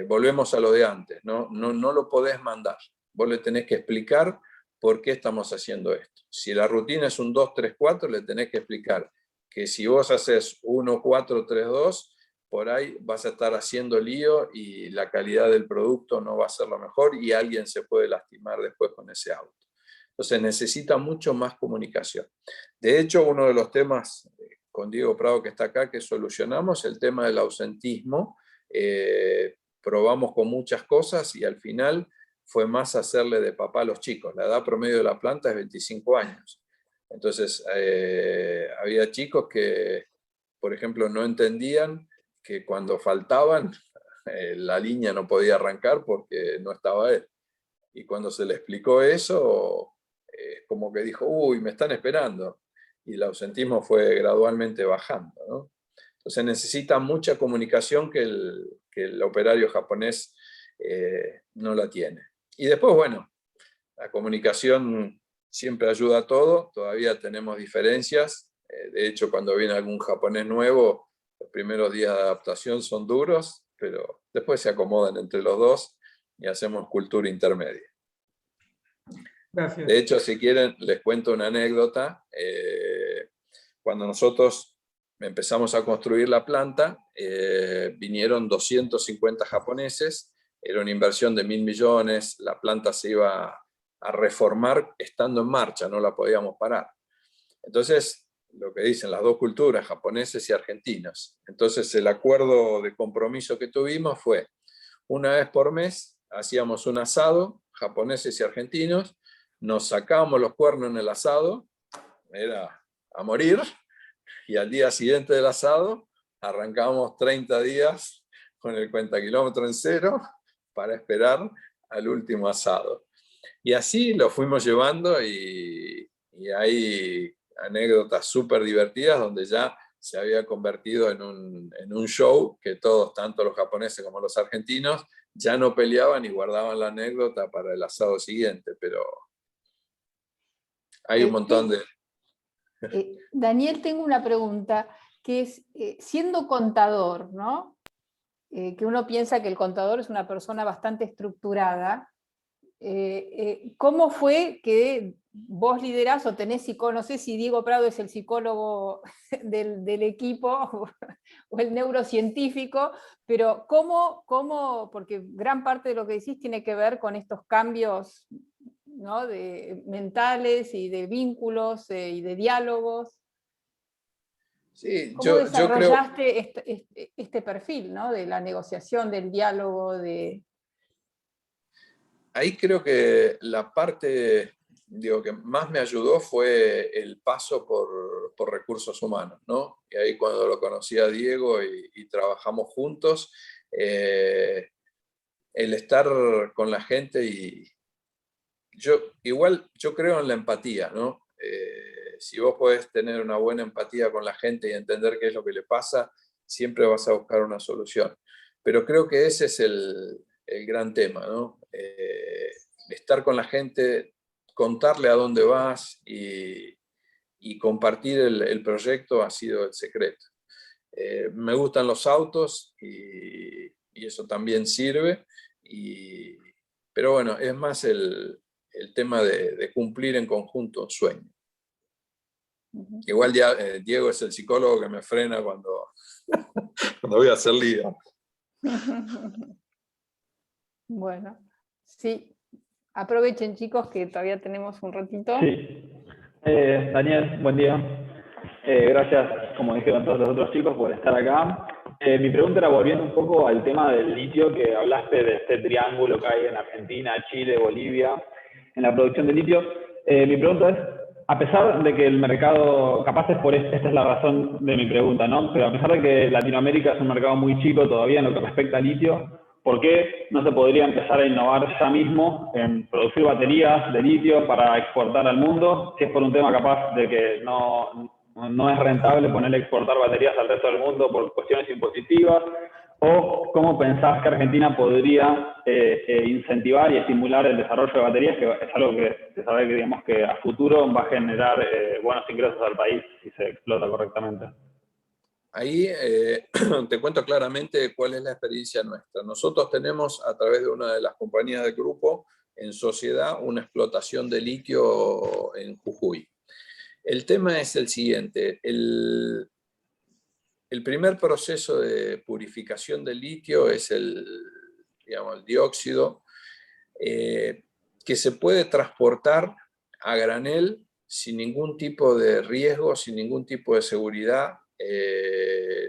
Volvemos a lo de antes, no lo podés mandar. Vos le tenés que explicar por qué estamos haciendo esto. Si la rutina es un 2, 3, 4, le tenés que explicar que si vos haces 1, 4, 3, 2, por ahí vas a estar haciendo lío y la calidad del producto no va a ser lo mejor y alguien se puede lastimar después con ese auto. Entonces necesita mucho más comunicación. De hecho, uno de los temas con Diego Prado, que está acá, que solucionamos, el tema del ausentismo. Probamos con muchas cosas y al final fue más hacerle de papá a los chicos. La edad promedio de la planta es 25 años. Entonces, había chicos que, por ejemplo, no entendían que cuando faltaban, la línea no podía arrancar porque no estaba él. Y cuando se le explicó eso, como que dijo, uy, me están esperando. Y el ausentismo fue gradualmente bajando, ¿no? Entonces necesita mucha comunicación que el operario japonés no la tiene. Y después, bueno, la comunicación siempre ayuda a todo, todavía tenemos diferencias. De hecho, cuando viene algún japonés nuevo, los primeros días de adaptación son duros, pero después se acomodan entre los dos y hacemos cultura intermedia. Gracias. De hecho, si quieren, les cuento una anécdota. Cuando nosotros empezamos a construir la planta, vinieron 250 japoneses, era una inversión de 1.000 millones, la planta se iba a reformar estando en marcha, no la podíamos parar. Entonces, lo que dicen las dos culturas, japoneses y argentinos. Entonces, el acuerdo de compromiso que tuvimos fue, una vez por mes, hacíamos un asado, japoneses y argentinos, nos sacábamos los cuernos en el asado, era a morir, y al día siguiente del asado arrancábamos 30 días con el cuentakilómetro en cero para esperar al último asado. Y así lo fuimos llevando y hay anécdotas súper divertidas donde ya se había convertido en un show que todos, tanto los japoneses como los argentinos, ya no peleaban y guardaban la anécdota para el asado siguiente, pero hay un montón de... Daniel, tengo una pregunta, que es, siendo contador, ¿no? Que uno piensa que el contador es una persona bastante estructurada, ¿cómo fue que vos liderás o tenés psicólogo? No sé si Diego Prado es el psicólogo del equipo o el neurocientífico, pero ¿cómo? Porque gran parte de lo que decís tiene que ver con estos cambios ¿no? Mentales y de vínculos y de diálogos. Sí, ¿Cómo yo creo... desarrollaste este perfil, ¿no? De la negociación, del diálogo, Ahí creo que la parte, digo, que más me ayudó fue el paso por recursos humanos, ¿no? Y ahí cuando lo conocí a Diego y trabajamos juntos, el estar con la gente y yo creo en la empatía, ¿no? Si vos podés tener una buena empatía con la gente y entender qué es lo que le pasa, siempre vas a buscar una solución. Pero creo que ese es el gran tema, ¿no? Estar con la gente, contarle a dónde vas y compartir el proyecto ha sido el secreto. Me gustan los autos y eso también sirve, pero bueno, es más el tema de cumplir en conjunto un sueño. Igual Diego es el psicólogo que me frena cuando voy a hacer lío. Bueno, sí. Aprovechen, chicos, que todavía tenemos un ratito. Sí. Daniel, buen día. Gracias, como dijeron todos los otros chicos, por estar acá. Mi pregunta era volviendo un poco al tema del litio, que hablaste de este triángulo que hay en Argentina, Chile, Bolivia, en la producción de litio. Mi pregunta es, a pesar de que el mercado, capaz es por esta es la razón de mi pregunta, ¿no? Pero a pesar de que Latinoamérica es un mercado muy chico todavía en lo que respecta a litio, ¿por qué no se podría empezar a innovar ya mismo en producir baterías de litio para exportar al mundo? Si es por un tema capaz de que no es rentable ponerle a exportar baterías al resto del mundo por cuestiones impositivas, o cómo pensás que Argentina podría incentivar y estimular el desarrollo de baterías, que es algo que se sabe que, digamos, que a futuro va a generar buenos ingresos al país si se explota correctamente. Ahí te cuento claramente cuál es la experiencia nuestra. Nosotros tenemos, a través de una de las compañías del grupo, en sociedad, una explotación de litio en Jujuy. El tema es el siguiente. El primer proceso de purificación del litio es el dióxido, que se puede transportar a granel sin ningún tipo de riesgo, sin ningún tipo de seguridad.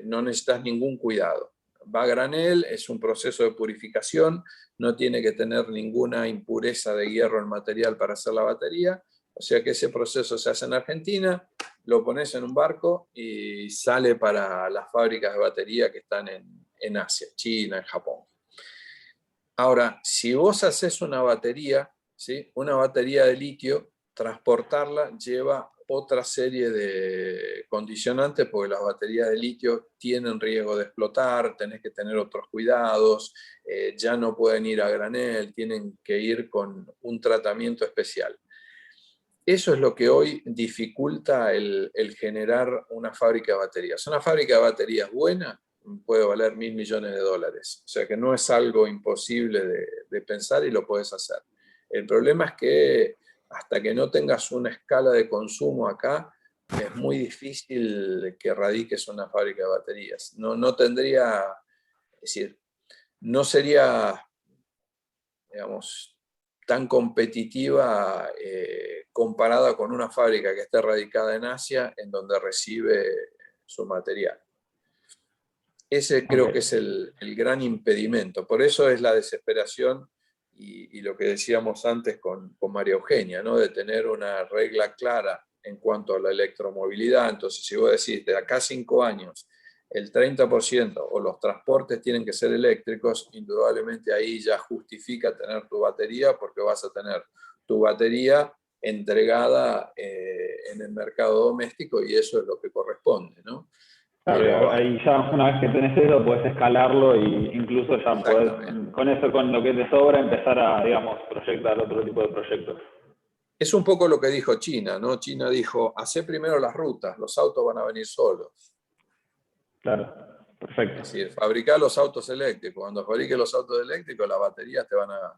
No necesitas ningún cuidado. Va a granel, es un proceso de purificación, no tiene que tener ninguna impureza de hierro en material para hacer la batería, o sea que ese proceso se hace en Argentina, lo pones en un barco y sale para las fábricas de batería que están en Asia, China, en Japón. Ahora, si vos haces una batería, ¿sí? Una batería de litio, transportarla lleva otra serie de condicionantes, porque las baterías de litio tienen riesgo de explotar, tenés que tener otros cuidados, ya no pueden ir a granel, tienen que ir con un tratamiento especial. Eso es lo que hoy dificulta el generar una fábrica de baterías. Una fábrica de baterías buena puede valer $1.000 millones. O sea que no es algo imposible de pensar y lo puedes hacer. El problema es que hasta que no tengas una escala de consumo acá, es muy difícil que radiques una fábrica de baterías. No tendría, es decir, no sería, digamos, tan competitiva comparada con una fábrica que está radicada en Asia, en donde recibe su material. Ese creo que es el gran impedimento. Por eso es la desesperación y lo que decíamos antes con María Eugenia, ¿no? De tener una regla clara en cuanto a la electromovilidad. Entonces, si vos decís, de acá a 5 años, el 30% o los transportes tienen que ser eléctricos, indudablemente ahí ya justifica tener tu batería, porque vas a tener tu batería entregada en el mercado doméstico y eso es lo que corresponde, ¿no? Claro, Pero, ahí ya una vez que tenés eso, podés escalarlo e incluso ya podés, con eso, con lo que te sobra, empezar a, digamos, proyectar otro tipo de proyectos. Es un poco lo que dijo China, ¿no? China dijo, hacé primero las rutas, los autos van a venir solos. Claro, perfecto. Es decir, fabricar los autos eléctricos. Cuando fabriques los autos eléctricos, las baterías te van a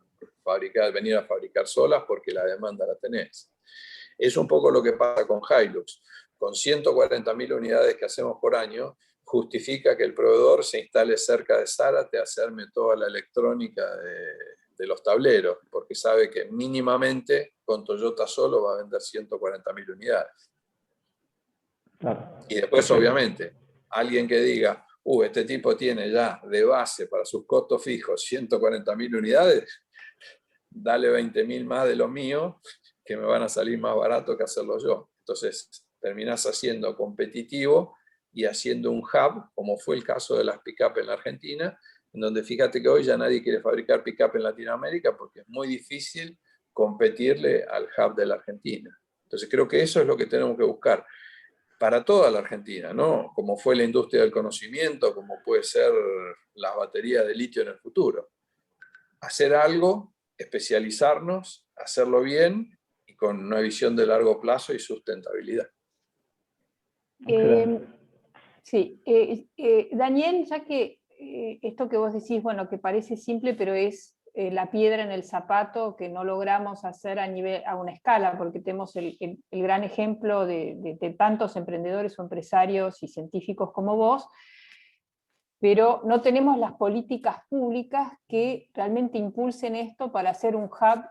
venir a fabricar solas porque la demanda la tenés. Es un poco lo que pasa con Hilux. Con 140.000 unidades que hacemos por año, justifica que el proveedor se instale cerca de Zárate a hacerme toda la electrónica de los tableros, porque sabe que mínimamente con Toyota solo va a vender 140.000 unidades. Claro. Y después, obviamente, alguien que diga, este tipo tiene ya de base para sus costos fijos 140.000 unidades, dale 20.000 más de lo mío, que me van a salir más barato que hacerlo yo. Entonces, terminás haciendo competitivo y haciendo un hub, como fue el caso de las pick-up en la Argentina, en donde fíjate que hoy ya nadie quiere fabricar pick-up en Latinoamérica porque es muy difícil competirle al hub de la Argentina. Entonces creo que eso es lo que tenemos que buscar para toda la Argentina, ¿no? Como fue la industria del conocimiento, como puede ser las baterías de litio en el futuro. Hacer algo, especializarnos, hacerlo bien y con una visión de largo plazo y sustentabilidad. Sí, Daniel, ya que esto que vos decís, bueno, que parece simple, pero es la piedra en el zapato que no logramos hacer a una escala, porque tenemos el gran ejemplo de tantos emprendedores o empresarios y científicos como vos, pero no tenemos las políticas públicas que realmente impulsen esto para hacer un hub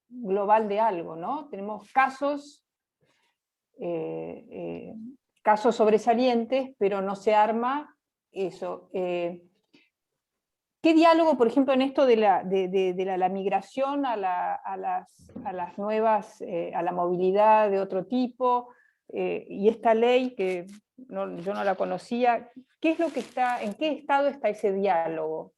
global de algo, ¿no? Tenemos casos sobresalientes, pero no se arma eso. ¿Qué diálogo, por ejemplo, en esto de la migración a las nuevas, a la movilidad de otro tipo, y esta ley que yo no la conocía, ¿qué es lo que en qué estado está ese diálogo?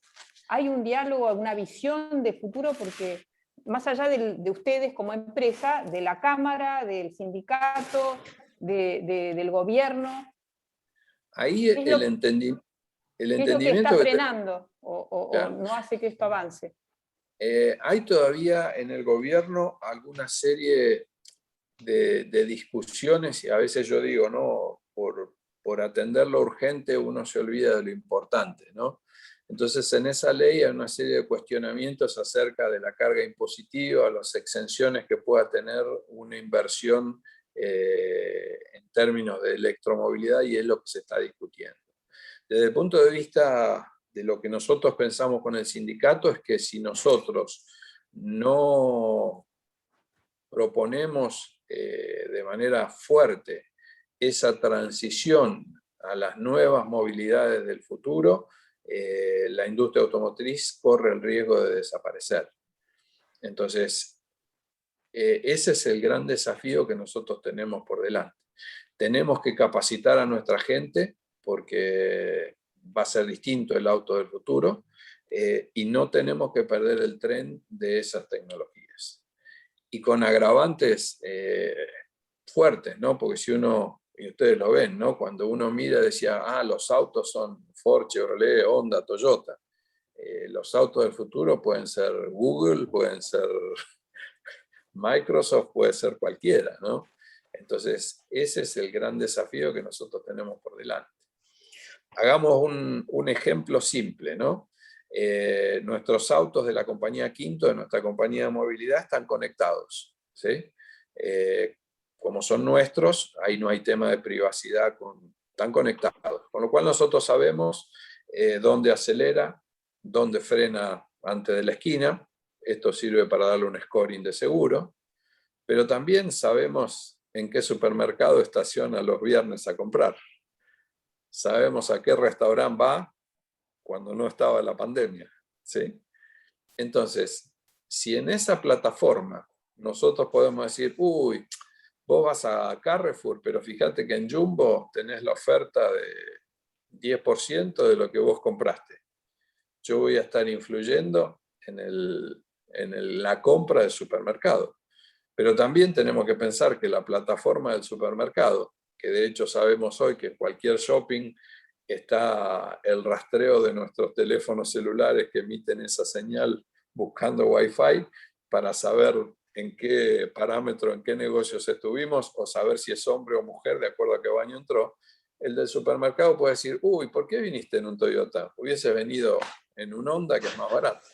¿Hay un diálogo, una visión de futuro? Porque más allá de ustedes como empresa, de la Cámara, del sindicato, del gobierno. Ahí el entendimiento. ¿Qué es lo que está frenando o no hace que esto avance? Hay todavía en el gobierno alguna serie de discusiones, y a veces yo digo, ¿no? Por atender lo urgente uno se olvida de lo importante, ¿no? Entonces en esa ley hay una serie de cuestionamientos acerca de la carga impositiva, las exenciones que pueda tener una inversión en términos de electromovilidad, y es lo que se está discutiendo. Desde el punto de vista de lo que nosotros pensamos con el sindicato, es que si nosotros no proponemos de manera fuerte esa transición a las nuevas movilidades del futuro, la industria automotriz corre el riesgo de desaparecer. Entonces, ese es el gran desafío que nosotros tenemos por delante. Tenemos que capacitar a nuestra gente, porque va a ser distinto el auto del futuro, y no tenemos que perder el tren de esas tecnologías. Y con agravantes fuertes, ¿no? Porque si uno, y ustedes lo ven, ¿no? Cuando uno mira, decía, los autos son Ford, Chevrolet, Honda, Toyota. Los autos del futuro pueden ser Google, pueden ser Microsoft, puede ser cualquiera, ¿no? Entonces, ese es el gran desafío que nosotros tenemos por delante. Hagamos un ejemplo simple, ¿no? Nuestros autos de la compañía Quinto, de nuestra compañía de movilidad, están conectados, ¿sí? Como son nuestros, ahí no hay tema de privacidad, están conectados. Con lo cual nosotros sabemos dónde acelera, dónde frena antes de la esquina. Esto sirve para darle un scoring de seguro. Pero también sabemos en qué supermercado estaciona los viernes a comprar. Sabemos a qué restaurante va cuando no estaba la pandemia, ¿sí? Entonces, si en esa plataforma nosotros podemos decir, vos vas a Carrefour, pero fíjate que en Jumbo tenés la oferta de 10% de lo que vos compraste. Yo voy a estar influyendo en la compra del supermercado. Pero también tenemos que pensar que la plataforma del supermercado, que de hecho sabemos hoy que en cualquier shopping está el rastreo de nuestros teléfonos celulares que emiten esa señal buscando Wi-Fi para saber en qué parámetro, en qué negocios estuvimos, o saber si es hombre o mujer de acuerdo a qué baño entró. El del supermercado puede decir, ¿por qué viniste en un Toyota? Hubiese venido en un Honda, que es más barato.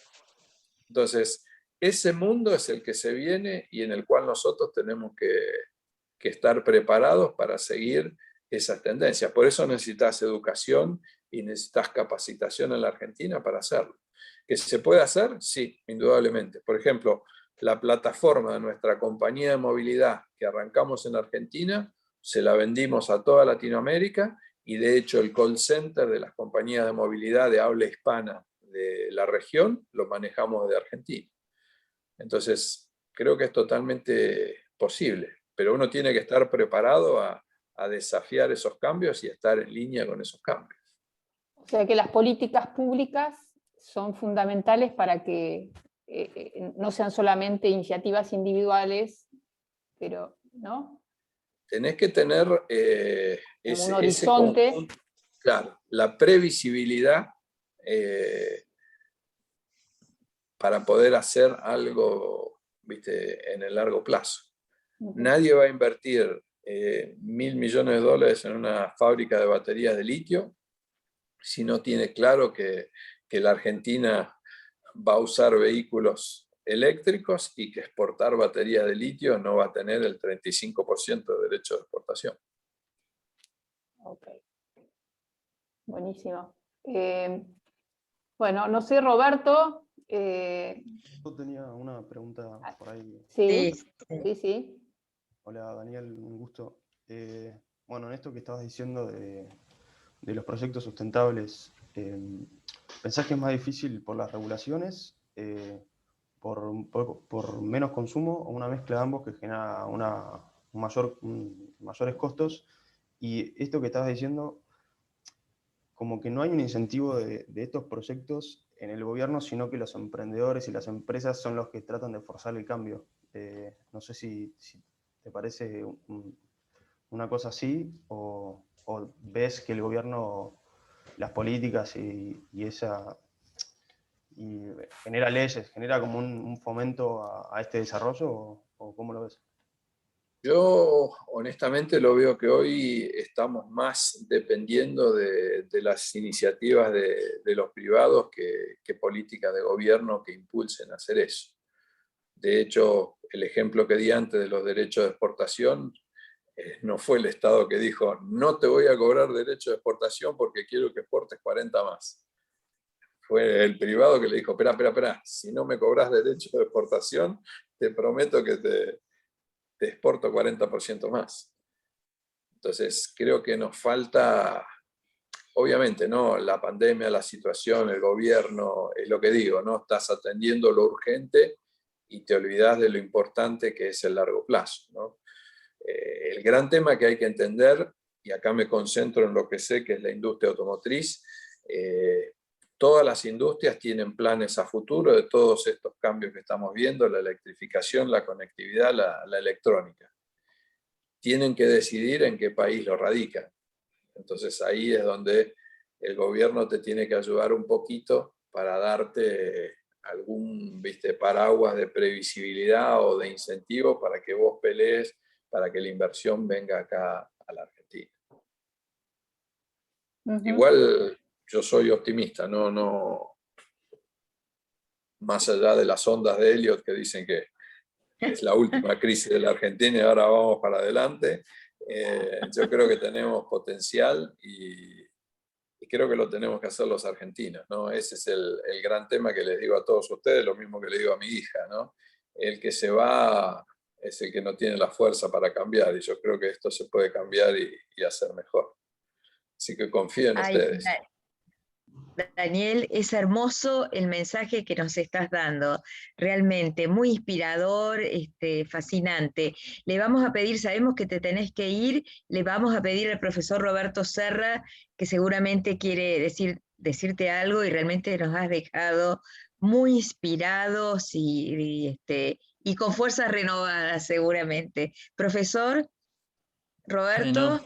Entonces, ese mundo es el que se viene y en el cual nosotros tenemos que estar preparados para seguir esas tendencias. Por eso necesitas educación y necesitas capacitación en la Argentina para hacerlo. ¿Que se puede hacer? Sí, indudablemente. Por ejemplo, la plataforma de nuestra compañía de movilidad que arrancamos en Argentina, se la vendimos a toda Latinoamérica, y de hecho el call center de las compañías de movilidad de habla hispana de la región lo manejamos de Argentina. Entonces, creo que es totalmente posible, pero uno tiene que estar preparado a desafiar esos cambios y estar en línea con esos cambios. O sea que las políticas públicas son fundamentales para que no sean solamente iniciativas individuales, pero, ¿no? Tenés que tener un horizonte. Claro, la previsibilidad para poder hacer algo, ¿viste?, en el largo plazo. Nadie va a invertir $1.000 millones en una fábrica de baterías de litio si no tiene claro que la Argentina va a usar vehículos eléctricos y que exportar baterías de litio no va a tener el 35% de derecho de exportación. Ok. Buenísimo. Bueno, no sé, Roberto. Yo tenía una pregunta por ahí. Sí, sí, sí. Hola Daniel, un gusto. Bueno, en esto que estabas diciendo de los proyectos sustentables, ¿pensás que es más difícil por las regulaciones, por menos consumo, o una mezcla de ambos que genera mayores costos? Y esto que estabas diciendo, como que no hay un incentivo de estos proyectos en el gobierno, sino que los emprendedores y las empresas son los que tratan de forzar el cambio. No sé si te parece una cosa así, o ves que el gobierno, las políticas y genera leyes, genera como un fomento a este desarrollo, o ¿cómo lo ves? Yo honestamente lo veo que hoy estamos más dependiendo de las iniciativas de los privados que políticas de gobierno que impulsen a hacer eso. De hecho, el ejemplo que di antes de los derechos de exportación, no fue el Estado que dijo, no te voy a cobrar derecho de exportación porque quiero que exportes 40 más. Fue el privado que le dijo, espera, si no me cobras derecho de exportación, te prometo que te exporto 40% más. Entonces, creo que nos falta, obviamente, ¿no?, la pandemia, la situación, el gobierno, es lo que digo, ¿no? Estás atendiendo lo urgente y te olvidas de lo importante que es el largo plazo, ¿no? El gran tema que hay que entender, y acá me concentro en lo que sé que es la industria automotriz, todas las industrias tienen planes a futuro de todos estos cambios que estamos viendo, la electrificación, la conectividad, la electrónica. Tienen que decidir en qué país lo radican. Entonces ahí es donde el gobierno te tiene que ayudar un poquito para darte algún, ¿viste?, paraguas de previsibilidad o de incentivo para que vos pelees para que la inversión venga acá a la Argentina. Igual yo soy optimista, no más allá de las ondas de Elliot que dicen que es la última crisis de la Argentina y ahora vamos para adelante. Yo creo que tenemos potencial y creo que lo tenemos que hacer los argentinos, ¿no? Ese es el gran tema que les digo a todos ustedes, lo mismo que le digo a mi hija, ¿no? El que se va es el que no tiene la fuerza para cambiar, y yo creo que esto se puede cambiar y hacer mejor. Así que confío en ustedes. Daniel, es hermoso el mensaje que nos estás dando, realmente muy inspirador, fascinante. Le vamos a pedir, sabemos que te tenés que ir, le vamos a pedir al profesor Roberto Serra, que seguramente quiere decirte algo, y realmente nos has dejado muy inspirados y con fuerzas renovadas seguramente. Profesor Roberto.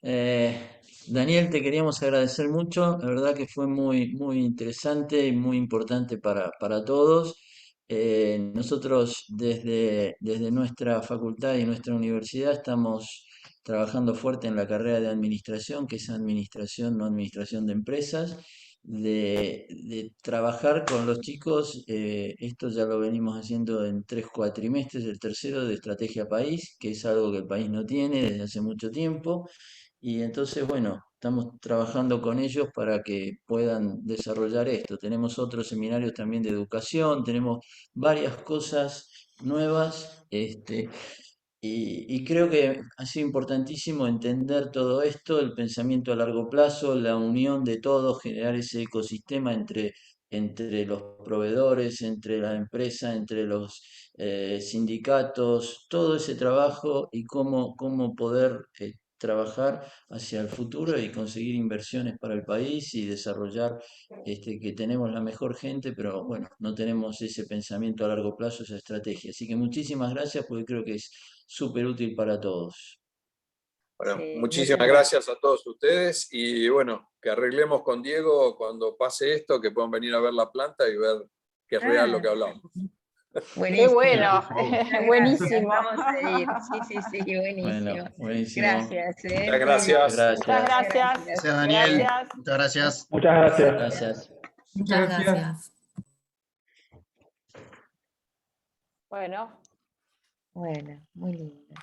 Bueno, Daniel, te queríamos agradecer mucho, la verdad que fue muy, muy interesante y muy importante para todos. Nosotros desde nuestra facultad y nuestra universidad estamos trabajando fuerte en la carrera de administración, que es administración, no administración de empresas, de trabajar con los chicos. Esto ya lo venimos haciendo en 3 cuatrimestres, el tercero de Estrategia País, que es algo que el país no tiene desde hace mucho tiempo. Y entonces, bueno, estamos trabajando con ellos para que puedan desarrollar esto. Tenemos otros seminarios también de educación, tenemos varias cosas nuevas, y creo que ha sido importantísimo entender todo esto, el pensamiento a largo plazo, la unión de todos, generar ese ecosistema entre los proveedores, entre la empresa, entre los sindicatos, todo ese trabajo y cómo poder trabajar hacia el futuro y conseguir inversiones para el país y desarrollar que tenemos la mejor gente, pero bueno, no tenemos ese pensamiento a largo plazo, esa estrategia. Así que muchísimas gracias porque creo que es súper útil para todos. Bueno, Sí, muchísimas muchas gracias a todos ustedes y bueno, que arreglemos con Diego cuando pase esto, que puedan venir a ver la planta y ver que es real lo que hablamos. Qué Buenísimo. bueno, Muchas buenísimo. gracias, vamos a ir. Sí, buenísimo. Bueno, buenísimo. Gracias. Muchas gracias. Muchas gracias. Gracias, Daniel. Gracias. Muchas gracias. Muchas gracias. Gracias. Muchas gracias. Bueno. Bueno, muy lindo.